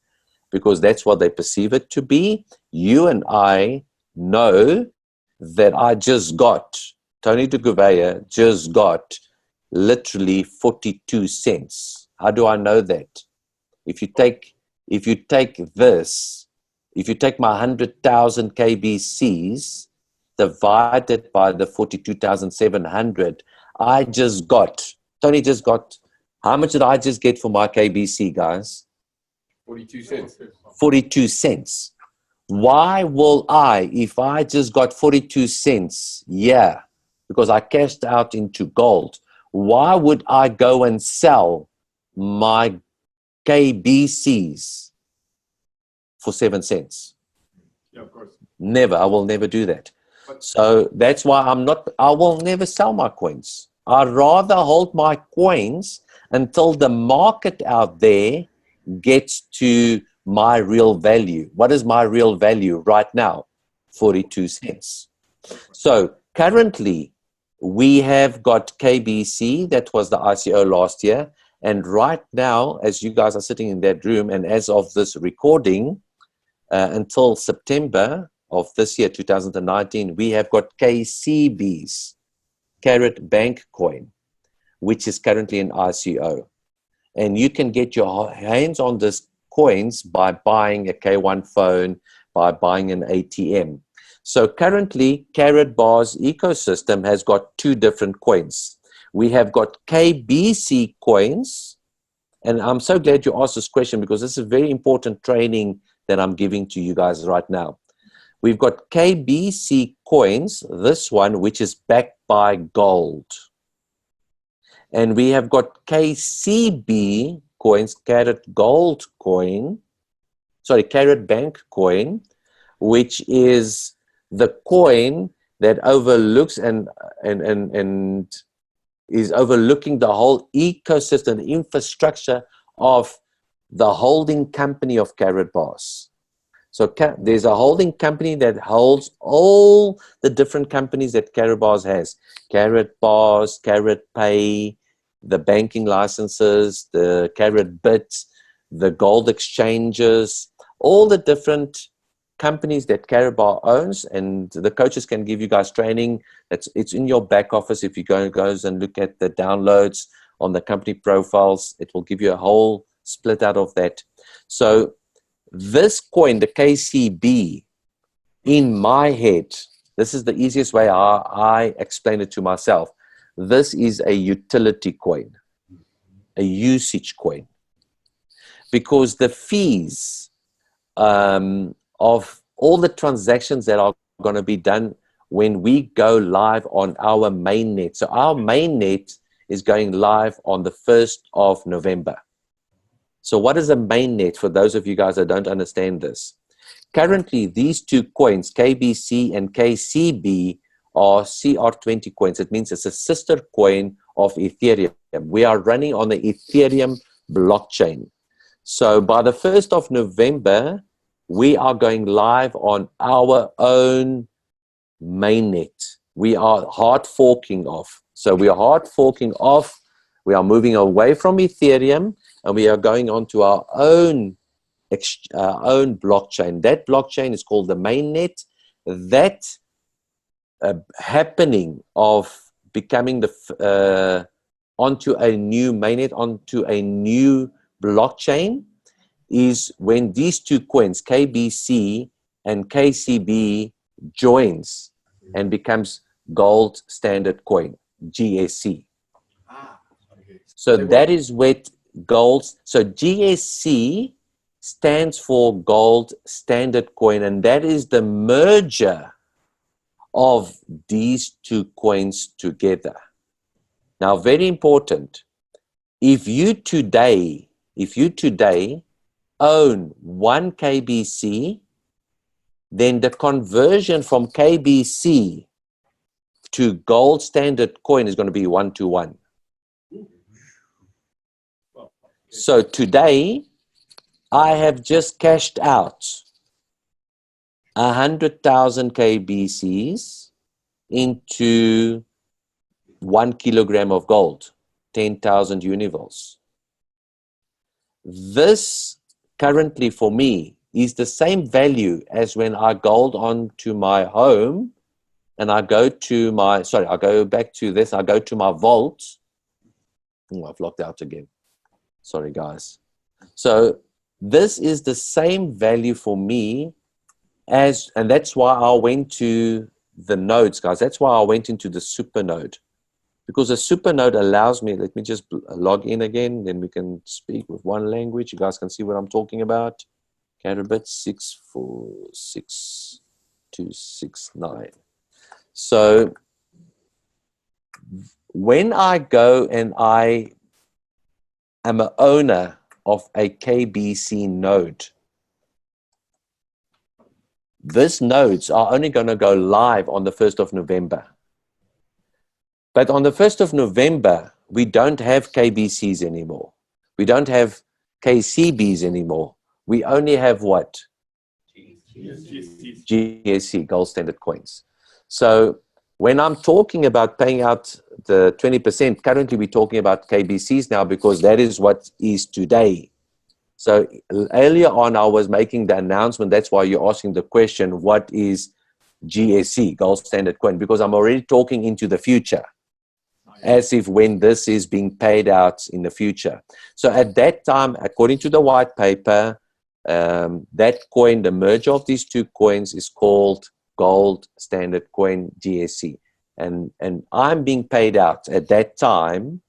because that's what they perceive it to be. You and I know that I just got, Tony de Gouveia just got literally 42 cents. How do I know that? If you take this, if you take my 100,000 KBCs divided by the 42,700, I just got, Tony just got, how much did I just get for my KBC, guys? 42 cents. 42 cents. Why will I, if I just got 42 cents, yeah, because I cashed out into gold, why would I go and sell my KBCs for 7 cents? Yeah, of course. Never. I will never do that. So that's why I will never sell my coins. I'd rather hold my coins until the market out there gets to my real value. What is my real value right now? 42 cents. So currently we have got KBC, that was the ICO last year. And right now, as you guys are sitting in that room, and as of this recording, until September of this year, 2019, we have got KCBs, Karat Bank Coin, which is currently an ICO. And you can get your hands on this coins by buying a K1 phone, by buying an ATM. So currently, KaratBars ecosystem has got 2 different coins. We have got KBC coins, and I'm so glad you asked this question, because this is very important training that I'm giving to you guys right now. We've got KBC coins, this one, which is backed by gold. And we have got KCB coins, Karat Gold Coin, sorry, Karat Bank Coin, which is the coin that overlooks and is overlooking the whole ecosystem, the infrastructure of the holding company of KaratBars. So there's a holding company that holds all the different companies that KaratBars has. KaratBars, KaratPay, the banking licenses, the KaratBit, the gold exchanges, all the different companies that KaratBars owns, and the coaches can give you guys training. It's in your back office. If you goes and look at the downloads on the company profiles, it will give you a whole split out of that. So this coin, the KCB, in my head, this is the easiest way I explain it to myself. This is a utility coin, a usage coin, because the fees of all the transactions that are going to be done when we go live on our mainnet. So our mainnet is going live on the 1st of November. So what is a mainnet for those of you guys that don't understand this? Currently, these two coins, KBC and KCB, are CR20 coins. It means it's a sister coin of Ethereum. We are running on the Ethereum blockchain. So by the 1st of November, we are going live on our own mainnet. We are hard forking off. So we are hard forking off. We are moving away from Ethereum, and we are going on to our own blockchain. That blockchain is called the mainnet. That happening of becoming the onto a new mainnet, onto a new blockchain, is when these two coins, KBC and KCB, joins and becomes gold standard coin, GSC. So that is what gold, so GSC stands for gold standard coin, and that is the merger of these two coins together. Now, very important, if you today own 1 KBC, then the conversion from KBC to gold standard coin is going to be 1-to-1. So today, I have just cashed out 100,000 KBCs into 1 kilogram of gold, 10,000 univolts. This currently for me is the same value as when I gold onto my home and I go to my, sorry, I'll go back to this, I go to my vault. Oh, I've locked out again. Sorry, guys. So this is the same value for me as, and that's why I went to the nodes, guys. That's why I went into the super node. Because a super node allows me, let me just log in again, then we can speak with one language. You guys can see what I'm talking about. KaratBit 646269. So when I go and I am an owner of a KBC node, these nodes are only going to go live on the 1st of November. But on the 1st of November, we don't have KBCs anymore. We don't have KCBs anymore. We only have what? GSC, gold standard coins. So when I'm talking about paying out the 20%, currently we're talking about KBCs now because that is what is today. So earlier on, I was making the announcement. That's why you're asking the question, what is GSC, gold standard coin? Because I'm already talking into the future, as if when this is being paid out in the future. So at that time, according to the white paper, that coin, the merger of these two coins is called gold standard coin, GSC. And I'm being paid out at that time,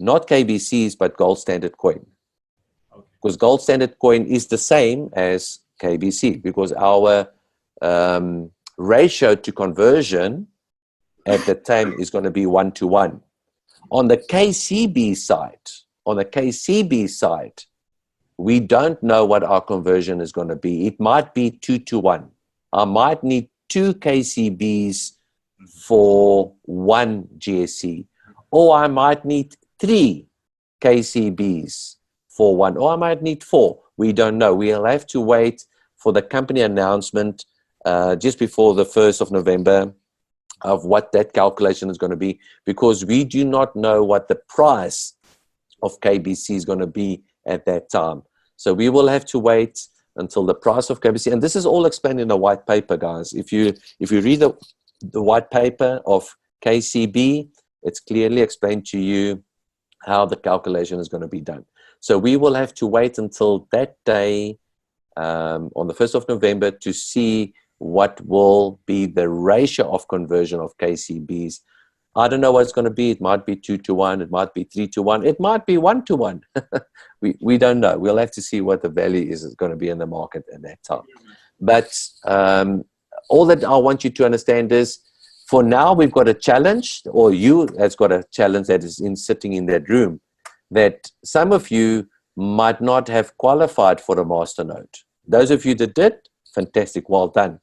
not KBCs, but gold standard coin. Because gold standard coin is the same as KBC, because our ratio to conversion at the time is going to be 1-to-1. On the KCB side, we don't know what our conversion is going to be. It might be 2-to-1. I might need 2 KCBs for 1 GSC, or I might need 3 KCBs for 1, or I might need 4. We don't know. We'll have to wait for the company announcement just before the 1st of November of what that calculation is going to be, because we do not know what the price of KBC is going to be at that time. So we will have to wait until the price of KBC, and this is all explained in a white paper, guys. If you read the white paper of KCB, it's clearly explained to you how the calculation is going to be done. So we will have to wait until that day on the 1st of November to see what will be the ratio of conversion of KCBs. I don't know what it's going to be. It might be 2 to 1. It might be 3 to 1. It might be 1 to 1. we don't know. We'll have to see what the value is going to be in the market at that time. But all that I want you to understand is, for now, we've got a challenge, or you has got a challenge that is sitting in that room, that some of you might not have qualified for a master node. Those of you that did, fantastic, well done.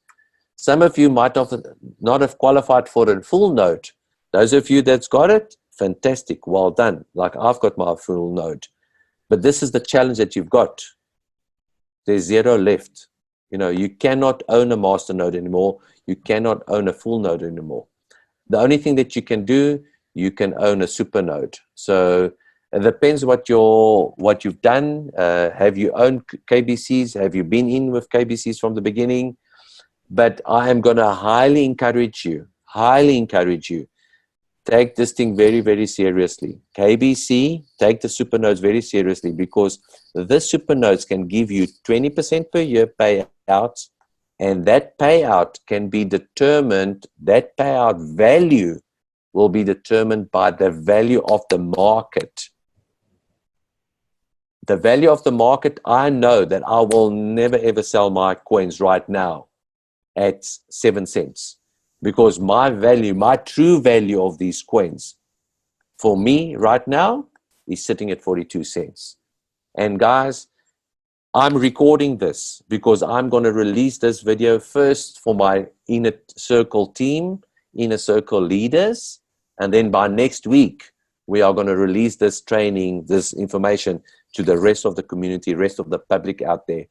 Some of you might not have qualified for a full node. Those of you that's got it, fantastic, well done. Like I've got my full node. But this is the challenge that you've got. There's 0 left. You know, you cannot own a master node anymore. You cannot own a full node anymore. The only thing that you can do, you can own a super node. So it depends what you've done. Have you owned KBCs? Have you been in with KBCs from the beginning? But I am going to highly encourage you, take this thing very, very seriously. KBC, take the super nodes very seriously, because the super nodes can give you 20% per year payouts, and that payout can be determined, that payout value will be determined by the value of the market. The value of the market, I know that I will never ever sell my coins right now at 7 cents, because my value, my true value of these coins for me right now is sitting at 42 cents. And guys, I'm recording this because I'm going to release this video first for my inner circle team, inner circle leaders, and then by next week we are going to release this training, this information to the rest of the community, rest of the public out there.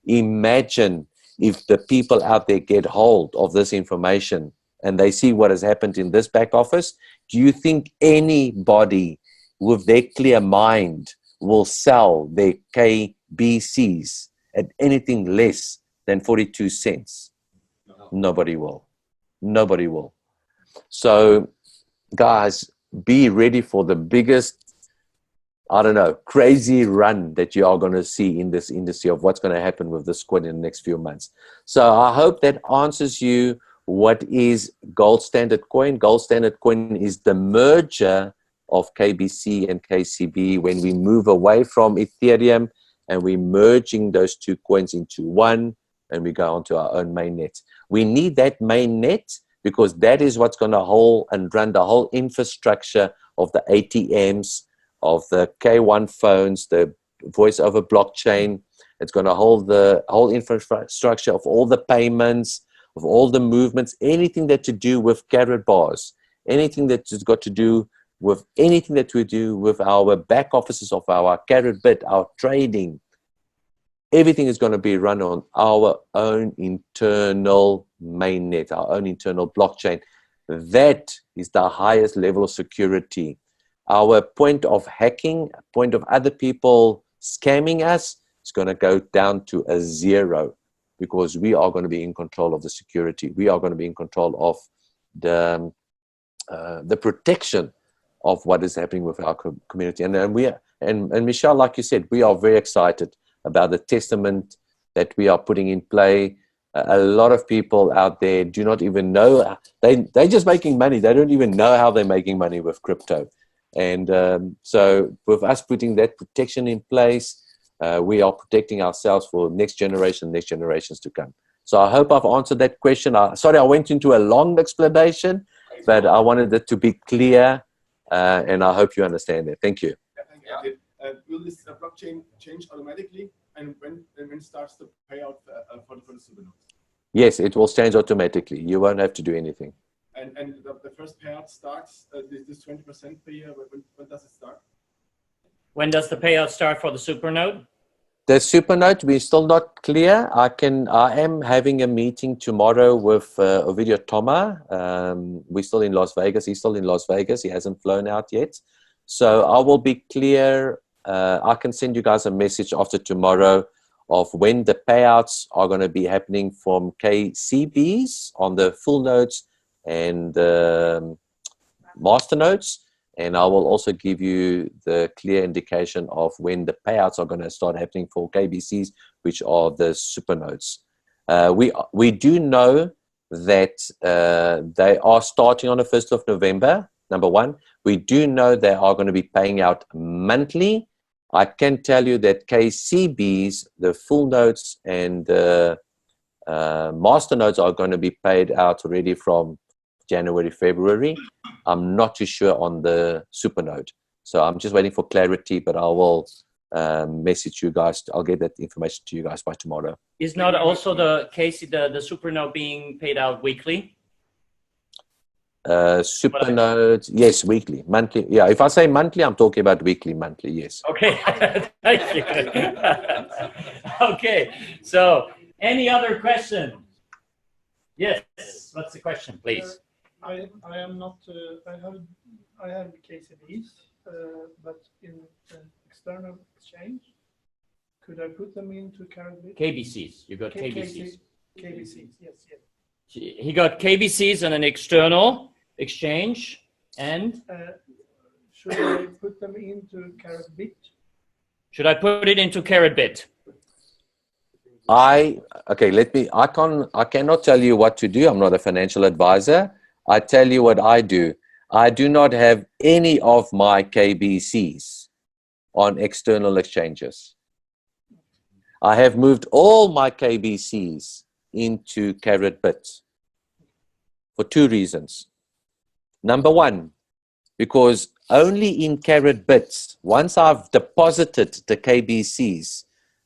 Imagine if the people out there get hold of this information and they see what has happened in this back office. Do you think anybody with their clear mind will sell their KBCs at anything less than 42 cents? No. Nobody will. Nobody will. So, guys, be ready for the biggest, I don't know, crazy run that you are going to see in this industry of what's going to happen with this coin in the next few months. So I hope that answers you what is gold standard coin. Gold standard coin is the merger of KBC and KCB when we move away from Ethereum and we're merging those two coins into one and we go onto our own mainnet. We need that mainnet because that is what's going to hold and run the whole infrastructure of the ATMs, of the K1 phones, the voice over blockchain. It's going to hold the whole infrastructure of all the payments, of all the movements, anything that to do with KaratBars, anything that's got to do with anything that we do with our back offices of our KaratBit, our trading. Everything is going to be run on our own internal mainnet, our own internal blockchain. That is the highest level of security. Our point of hacking, point of other people scamming us is going to go down to a 0 because we are going to be in control of the security. We are going to be in control of the protection of what is happening with our community. And Michelle, like you said, we are very excited about the testament that we are putting in play. A lot of people out there do not even know. They're just making money. They don't even know how they're making money with crypto. And so with us putting that protection in place, we are protecting ourselves for next generations to come. So I hope I've answered that question. Sorry, I went into a long explanation, but I wanted it to be clear, and I hope you understand it. Thank you. Yeah, thank you. Will this blockchain change automatically? And when starts the payout for the super nodes? Yes, it will change automatically. You won't have to do anything. And the first payout starts, this 20% per year, when does it start? When does the payout start for the Supernode? The Supernote, we're still not clear. I am having a meeting tomorrow with Ovidio Toma. We're still in Las Vegas. He's still in Las Vegas. He hasn't flown out yet. So I will be clear. I can send you guys a message after tomorrow of when the payouts are going to be happening from KCBs on the full nodes and master nodes. And I will also give you the clear indication of when the payouts are going to start happening for KBCs, which are the super nodes. We do know that they are starting on the 1st of November, number one. We do know they are going to be paying out monthly. I can tell you that KCBs, the full nodes and the master nodes are going to be paid out already from January, February. I'm not too sure on the Supernode. So I'm just waiting for clarity, but I will message you guys. I'll get that information to you guys by tomorrow. Is not also the case, the Supernode being paid out weekly? Supernodes, yes, weekly, monthly. Yeah, if I say monthly, I'm talking about weekly, monthly, yes. Okay, thank you. Okay, so any other question? Yes, what's the question, please? I am not. I have KCBs, but in external exchange, could I put them into KaratBit? KBCs. You got KBCs. KBCs. Yes. He got KBCs on an external exchange, and should I put them into KaratBit? Should I put it into KaratBit? I cannot tell you what to do. I'm not a financial advisor. I tell you what I do. I do not have any of my KBCs on external exchanges. I have moved all my KBCs into KaratBit for two reasons. Number one, because only in KaratBit, once I've deposited the KBCs,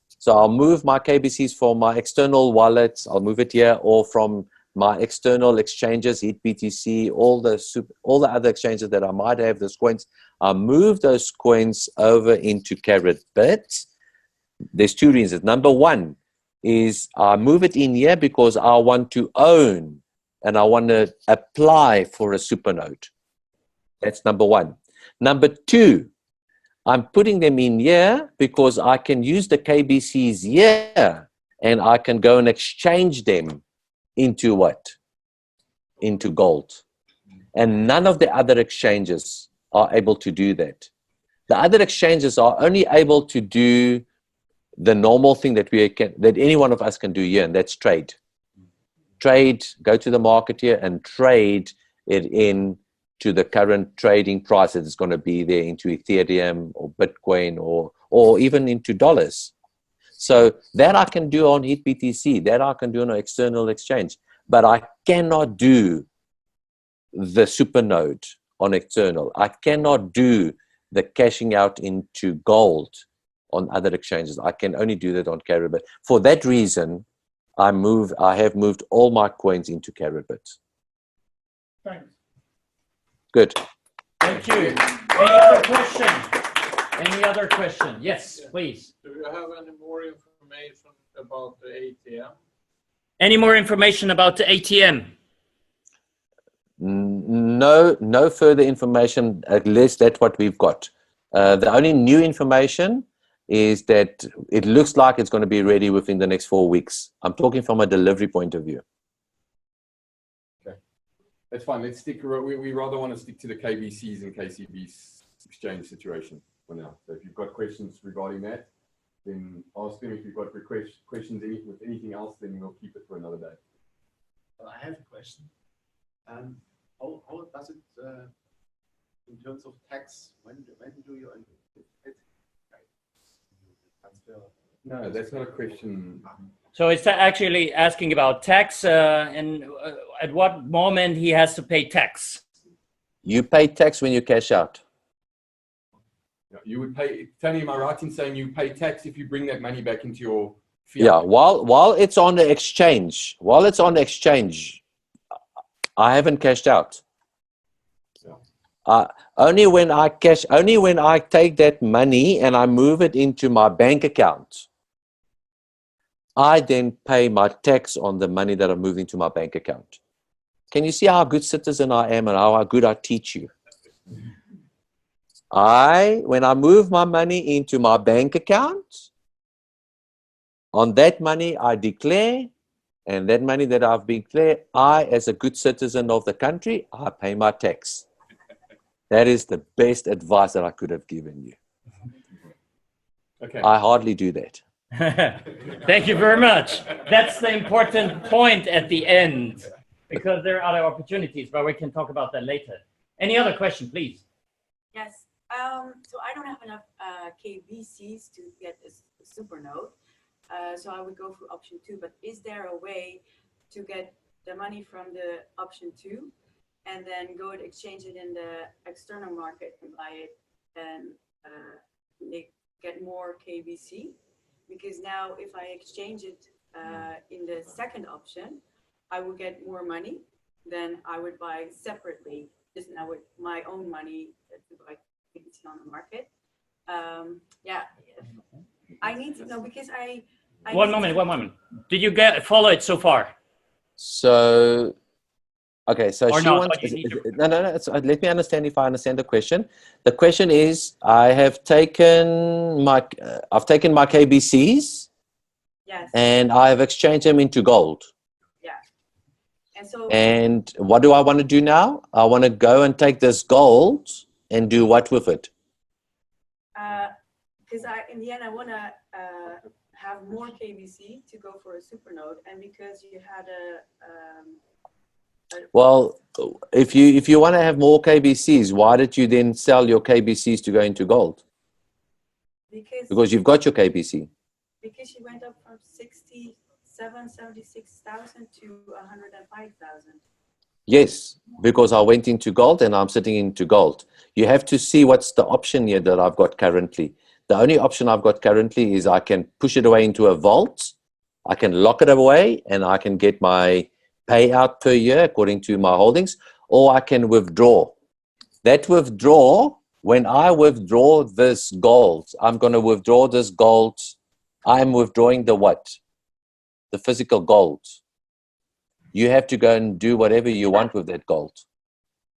so I'll move my KBCs from my external wallets, I'll move it here, or from my external exchanges, HitBTC, all the other exchanges that I might have, those coins, I move those coins over into KaratBit. There's two reasons. Number one is I move it in here because I want to own and I want to apply for a Supernode. That's number one. Number two, I'm putting them in here because I can use the KBCs here and I can go and exchange them into what? Into gold. And none of the other exchanges are able to do that. The other exchanges are only able to do the normal thing that any one of us can do here, and that's trade. Trade, go to the market here and trade it in to the current trading price that is going to be there into Ethereum or Bitcoin or even into dollars. So that I can do on HitBTC, that I can do on an external exchange, but I cannot do the Supernode on external. I cannot do the cashing out into gold on other exchanges. I can only do that on KaratBit. For that reason, I have moved all my coins into KaratBit. Thanks. Good. Thank you. Any other question? Any other question? Yes, please. Do you have any more information about the ATM? Any more information about the ATM? No further information, at least that's what we've got. The only new information is that it looks like it's going to be ready within the next 4 weeks. I'm talking from a delivery point of view. Okay, that's fine. Let's stick. We rather want to stick to the KBCs and KCBs exchange situation for now. So if you've got questions regarding that, then ask them. If you've got questions with anything else, then we'll keep it for another day. I have a question. How does it in terms of tax? When do you transfer? No, that's not a question. So it's actually asking about tax and at what moment he has to pay tax. You pay tax when you cash out. You would pay. Tony, am I right in saying you pay tax if you bring that money back into your fiat? Yeah, while it's on the exchange, I haven't cashed out. Yeah. Only when I take that money and I move it into my bank account, I then pay my tax on the money that I'm moving to my bank account. Can you see how good citizen I am and how good I teach you? When I move my money into my bank account, on that money I declare, and that money that I've declared, I, as a good citizen of the country, I pay my tax. That is the best advice that I could have given you. Okay. I hardly do that. Thank you very much. That's the important point at the end, because there are other opportunities, but we can talk about that later. Any other question, please? Yes. So I don't have enough KBCs to get a super node. So I would go for option 2, but is there a way to get the money from the option 2 and then go and exchange it in the external market and buy it and get more KBC? Because now if I exchange it in the second option, I would get more money than I would buy separately, just now with my own money to buy KBC on the market. Yeah, I need to know because I One moment. Did you follow it so far? So, okay, so Or she not, wants, but you need to- no, let me understand if I understand the question. The question is, I've taken my KBCs, yes, and I have exchanged them into gold. yeah, and so And what do I want to do now? I want to go and take this gold and do what with it? because in the end I want to have more KBC to go for a super node, and because you had Well, if you want to have more KBCs, why did you then sell your KBCs to go into gold? Because you've got your KBC. Because you went up from 76,000 to 105,000. Yes, because I went into gold and I'm sitting into gold. You have to see what's the option here that I've got currently. The only option I've got currently is I can push it away into a vault, I can lock it away, and I can get my payout per year according to my holdings, or I can withdraw. That withdraw, when I withdraw this gold, I'm going to withdraw this gold. I'm withdrawing the what? The physical gold. You have to go and do whatever you want with that gold.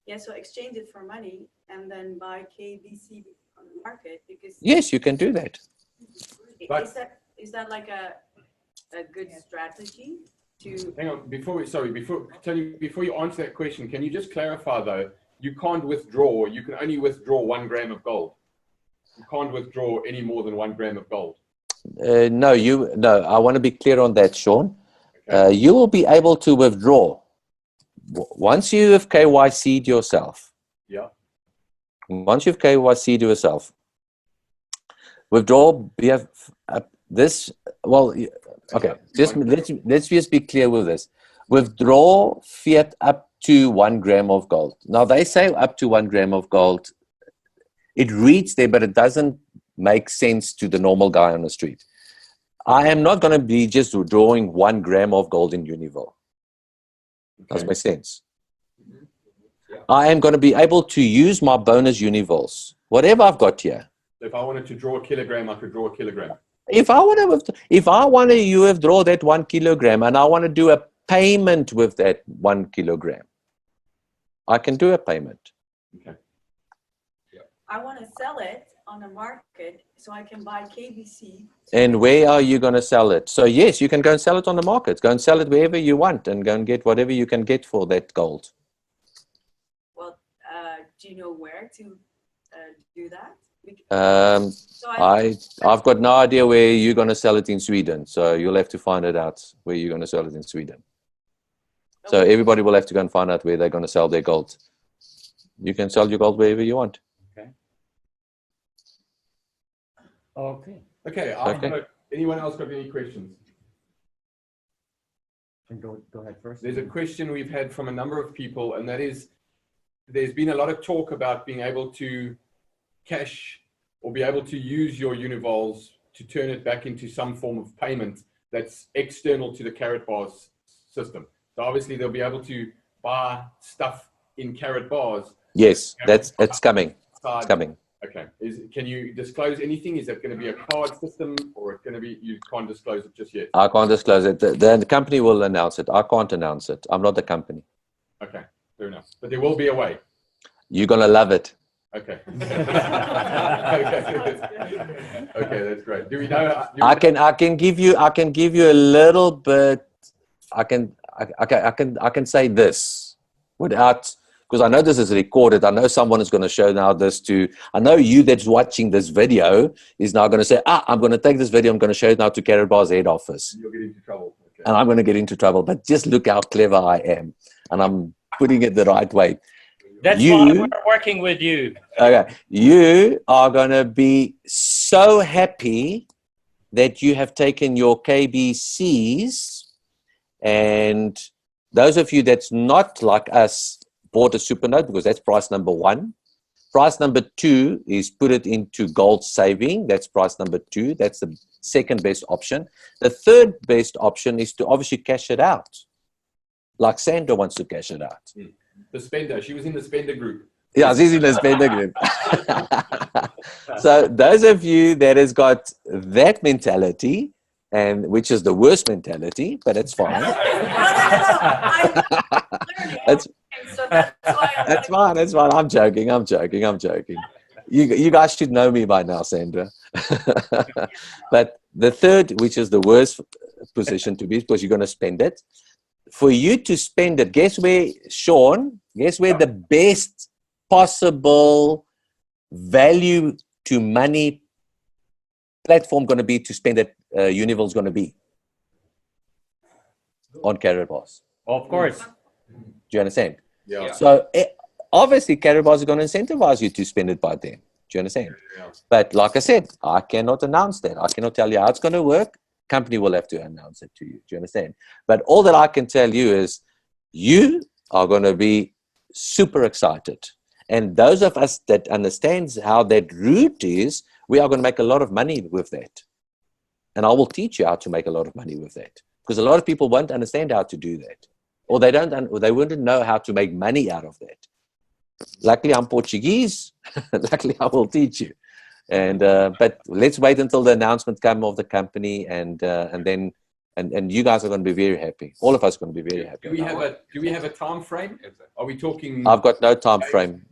Yeah, so exchange it for money and then buy KBC on the market because Yes, you can do that. is that like a good strategy to Hang on, before you answer that question, can you just clarify though, you can't withdraw, you can only withdraw 1 gram of gold. You can't withdraw any more than 1 gram of gold. No, I want to be clear on that, Sean. Okay. You will be able to withdraw once you have KYC'd yourself. Yeah. Once you've KYC'd yourself, withdraw. We have this. Well, okay. Let's just be clear with this. Withdraw fiat up to 1 gram of gold. Now they say up to 1 gram of gold. It reads there, but it doesn't make sense to the normal guy on the street. I am not going to be just withdrawing 1 gram of gold in Unival. Does make sense? Yeah. I am going to be able to use my bonus Univals, whatever I've got here. If I wanted to draw a kilogram, I could draw a kilogram. If I want to withdraw that 1 kilogram and I want to do a payment with that 1 kilogram, I can do a payment. Okay. I want to sell it on the market so I can buy KBC. And where are you going to sell it? So yes, you can go and sell it on the market. Go and sell it wherever you want and go and get whatever you can get for that gold. Well, do you know where to do that? I've got no idea where you're going to sell it in Sweden. So you'll have to find it out where you're going to sell it in Sweden. So everybody will have to go and find out where they're going to sell their gold. You can sell your gold wherever you want. Okay. Okay. Anyone else got any questions? Go ahead first. There's a question we've had from a number of people, and that is, there's been a lot of talk about being able to cash or be able to use your Univals to turn it back into some form of payment that's external to the KaratBars system. So obviously they'll be able to buy stuff in KaratBars. Yes, it's coming. It's coming. Okay. Can you disclose anything? Is that going to be a card system, or it's going to be, you can't disclose it just yet? I can't disclose it. The company will announce it. I can't announce it. I'm not the company. Okay, fair enough. But there will be a way. You're gonna love it. Okay. Okay, that's great. Do we know? I can give you a little bit. I can say this without, because I know this is recorded. I know someone is going to show now this to, I know you that's watching this video is now going to say, I'm going to take this video, I'm going to show it now to KaratBars head office. You'll get into trouble. Okay. And I'm going to get into trouble. But just look how clever I am. And I'm putting it the right way. That's why we're working with you. Okay. You are going to be so happy that you have taken your KBCs, and those of you that's not like us bought a super note, because that's price number 1. Price number 2 is put it into gold saving. That's price number 2. That's the second best option. The third best option is to obviously cash it out, like Sandra wants to cash it out. The spender. She was in the spender group. Yeah, she's in the spender group. So those of you that has got that mentality, and which is the worst mentality, but it's fine. That's fine. That's fine. I'm joking. You guys should know me by now, Sandra. But the third, which is the worst position to be, because you're going to spend it. For you to spend it, guess where, Sean, the best possible value to money platform going to be to spend at Unival's going to be? On KaratBars. Of course. Do you understand? Yeah. So obviously KaratBars is going to incentivize you to spend it by then. Do you understand? Yeah. But like I said, I cannot announce that. I cannot tell you how it's going to work. Company will have to announce it to you. Do you understand? But all that I can tell you is you are going to be super excited. And those of us that understands how that route is, we are going to make a lot of money with that. And I will teach you how to make a lot of money with that. Because a lot of people won't understand how to do that. Or they wouldn't know how to make money out of that. Luckily, I'm Portuguese. Luckily, I will teach you. And but let's wait until the announcement comes of the company, and then you guys are going to be very happy. All of us are going to be very happy. Do we have a time frame? Are we talking? I've got no time frame.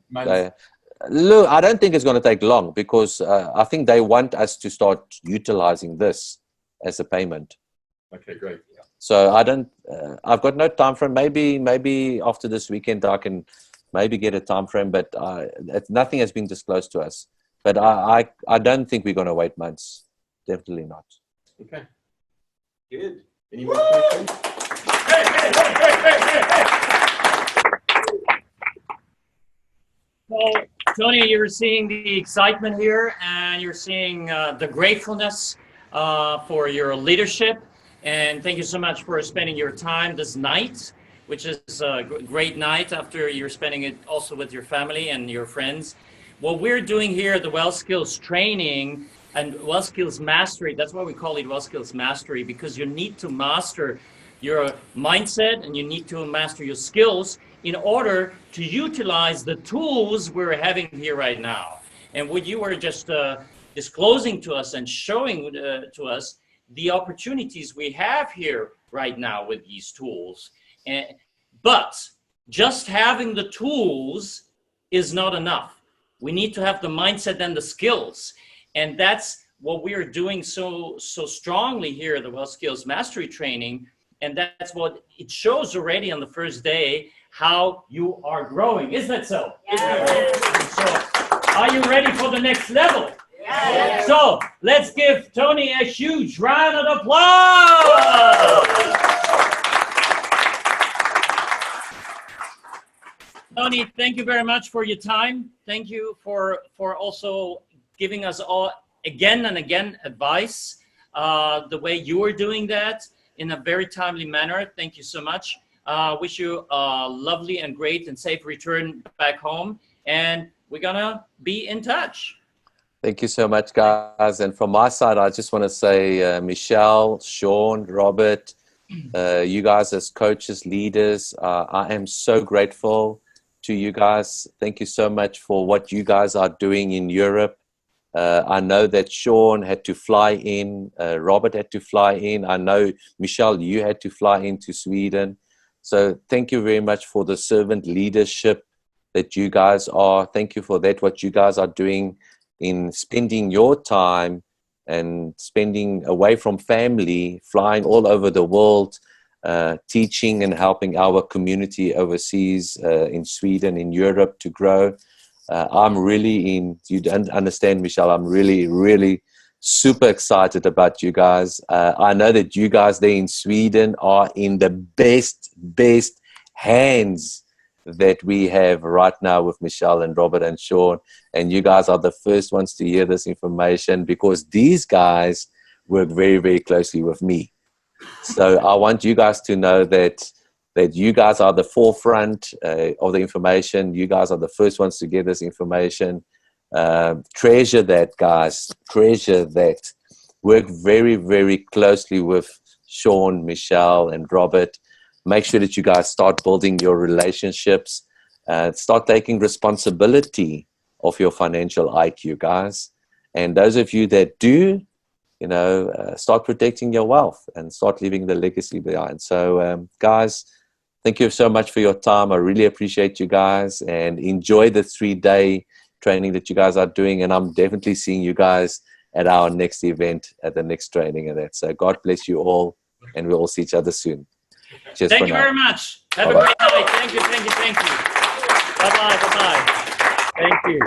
Look, I don't think it's going to take long, because I think they want us to start utilizing this as a payment. Okay, great. Yeah. So I don't. I've got no time frame. Maybe after this weekend I can maybe get a time frame, but nothing has been disclosed to us. But I don't think we're going to wait months. Definitely not. Okay. Good. Any more questions? So, Tony, you're seeing the excitement here, and you're seeing the gratefulness for your leadership. And thank you so much for spending your time this night, which is a great night after you're spending it also with your family and your friends. What we're doing here, the Wealth Skills Training and Wealth Skills Mastery, that's why we call it Wealth Skills Mastery, because you need to master your mindset and you need to master your skills in order to utilize the tools we're having here right now. And what you were just disclosing to us and showing to us the opportunities we have here right now with these tools. But just having the tools is not enough. We need to have the mindset and the skills. And that's what we are doing so strongly here at the Wealth Skills Mastery Training. And that's what it shows already on the first day, how you are growing. Is that so? Yes. So are you ready for the next level? Yes. So let's give Tony a huge round of applause. Tony, thank you very much for your time. Thank you for also giving us all again and again advice, the way you are doing that in a very timely manner. Thank you so much. Wish you a lovely and great and safe return back home. And we're gonna be in touch. Thank you so much, guys. And from my side, I just want to say, Michelle, Sean, Robert, you guys as coaches, leaders. I am so grateful to you guys. Thank you so much for what you guys are doing in Europe. I know that Sean had to fly in, Robert had to fly in. I know, Michelle, you had to fly into Sweden. So thank you very much for the servant leadership that you guys are. Thank you for that, what you guys are doing in spending your time and spending away from family, flying all over the world, teaching and helping our community overseas in Sweden, in Europe to grow. I'm really you don't understand, Michelle, I'm really, really super excited about you guys. I know that you guys there in Sweden are in the best hands that we have right now with Michelle and Robert and Sean. And you guys are the first ones to hear this information because these guys work very, very closely with me. So I want you guys to know that you guys are the forefront of the information. You guys are the first ones to get this information. Treasure that, guys. Treasure that. Work very, very closely with Sean, Michelle, and Robert. Make sure that you guys start building your relationships. Start taking responsibility of your financial IQ, guys. And those of you that do, you know, start protecting your wealth and start leaving the legacy behind. So, guys, thank you so much for your time. I really appreciate you guys, and enjoy the 3-day training that you guys are doing. And I'm definitely seeing you guys at our next event, at the next training and that. So God bless you all, and we'll all see each other soon. Cheers. Thank you very much. Have a great night. Thank you. Bye-bye. Thank you.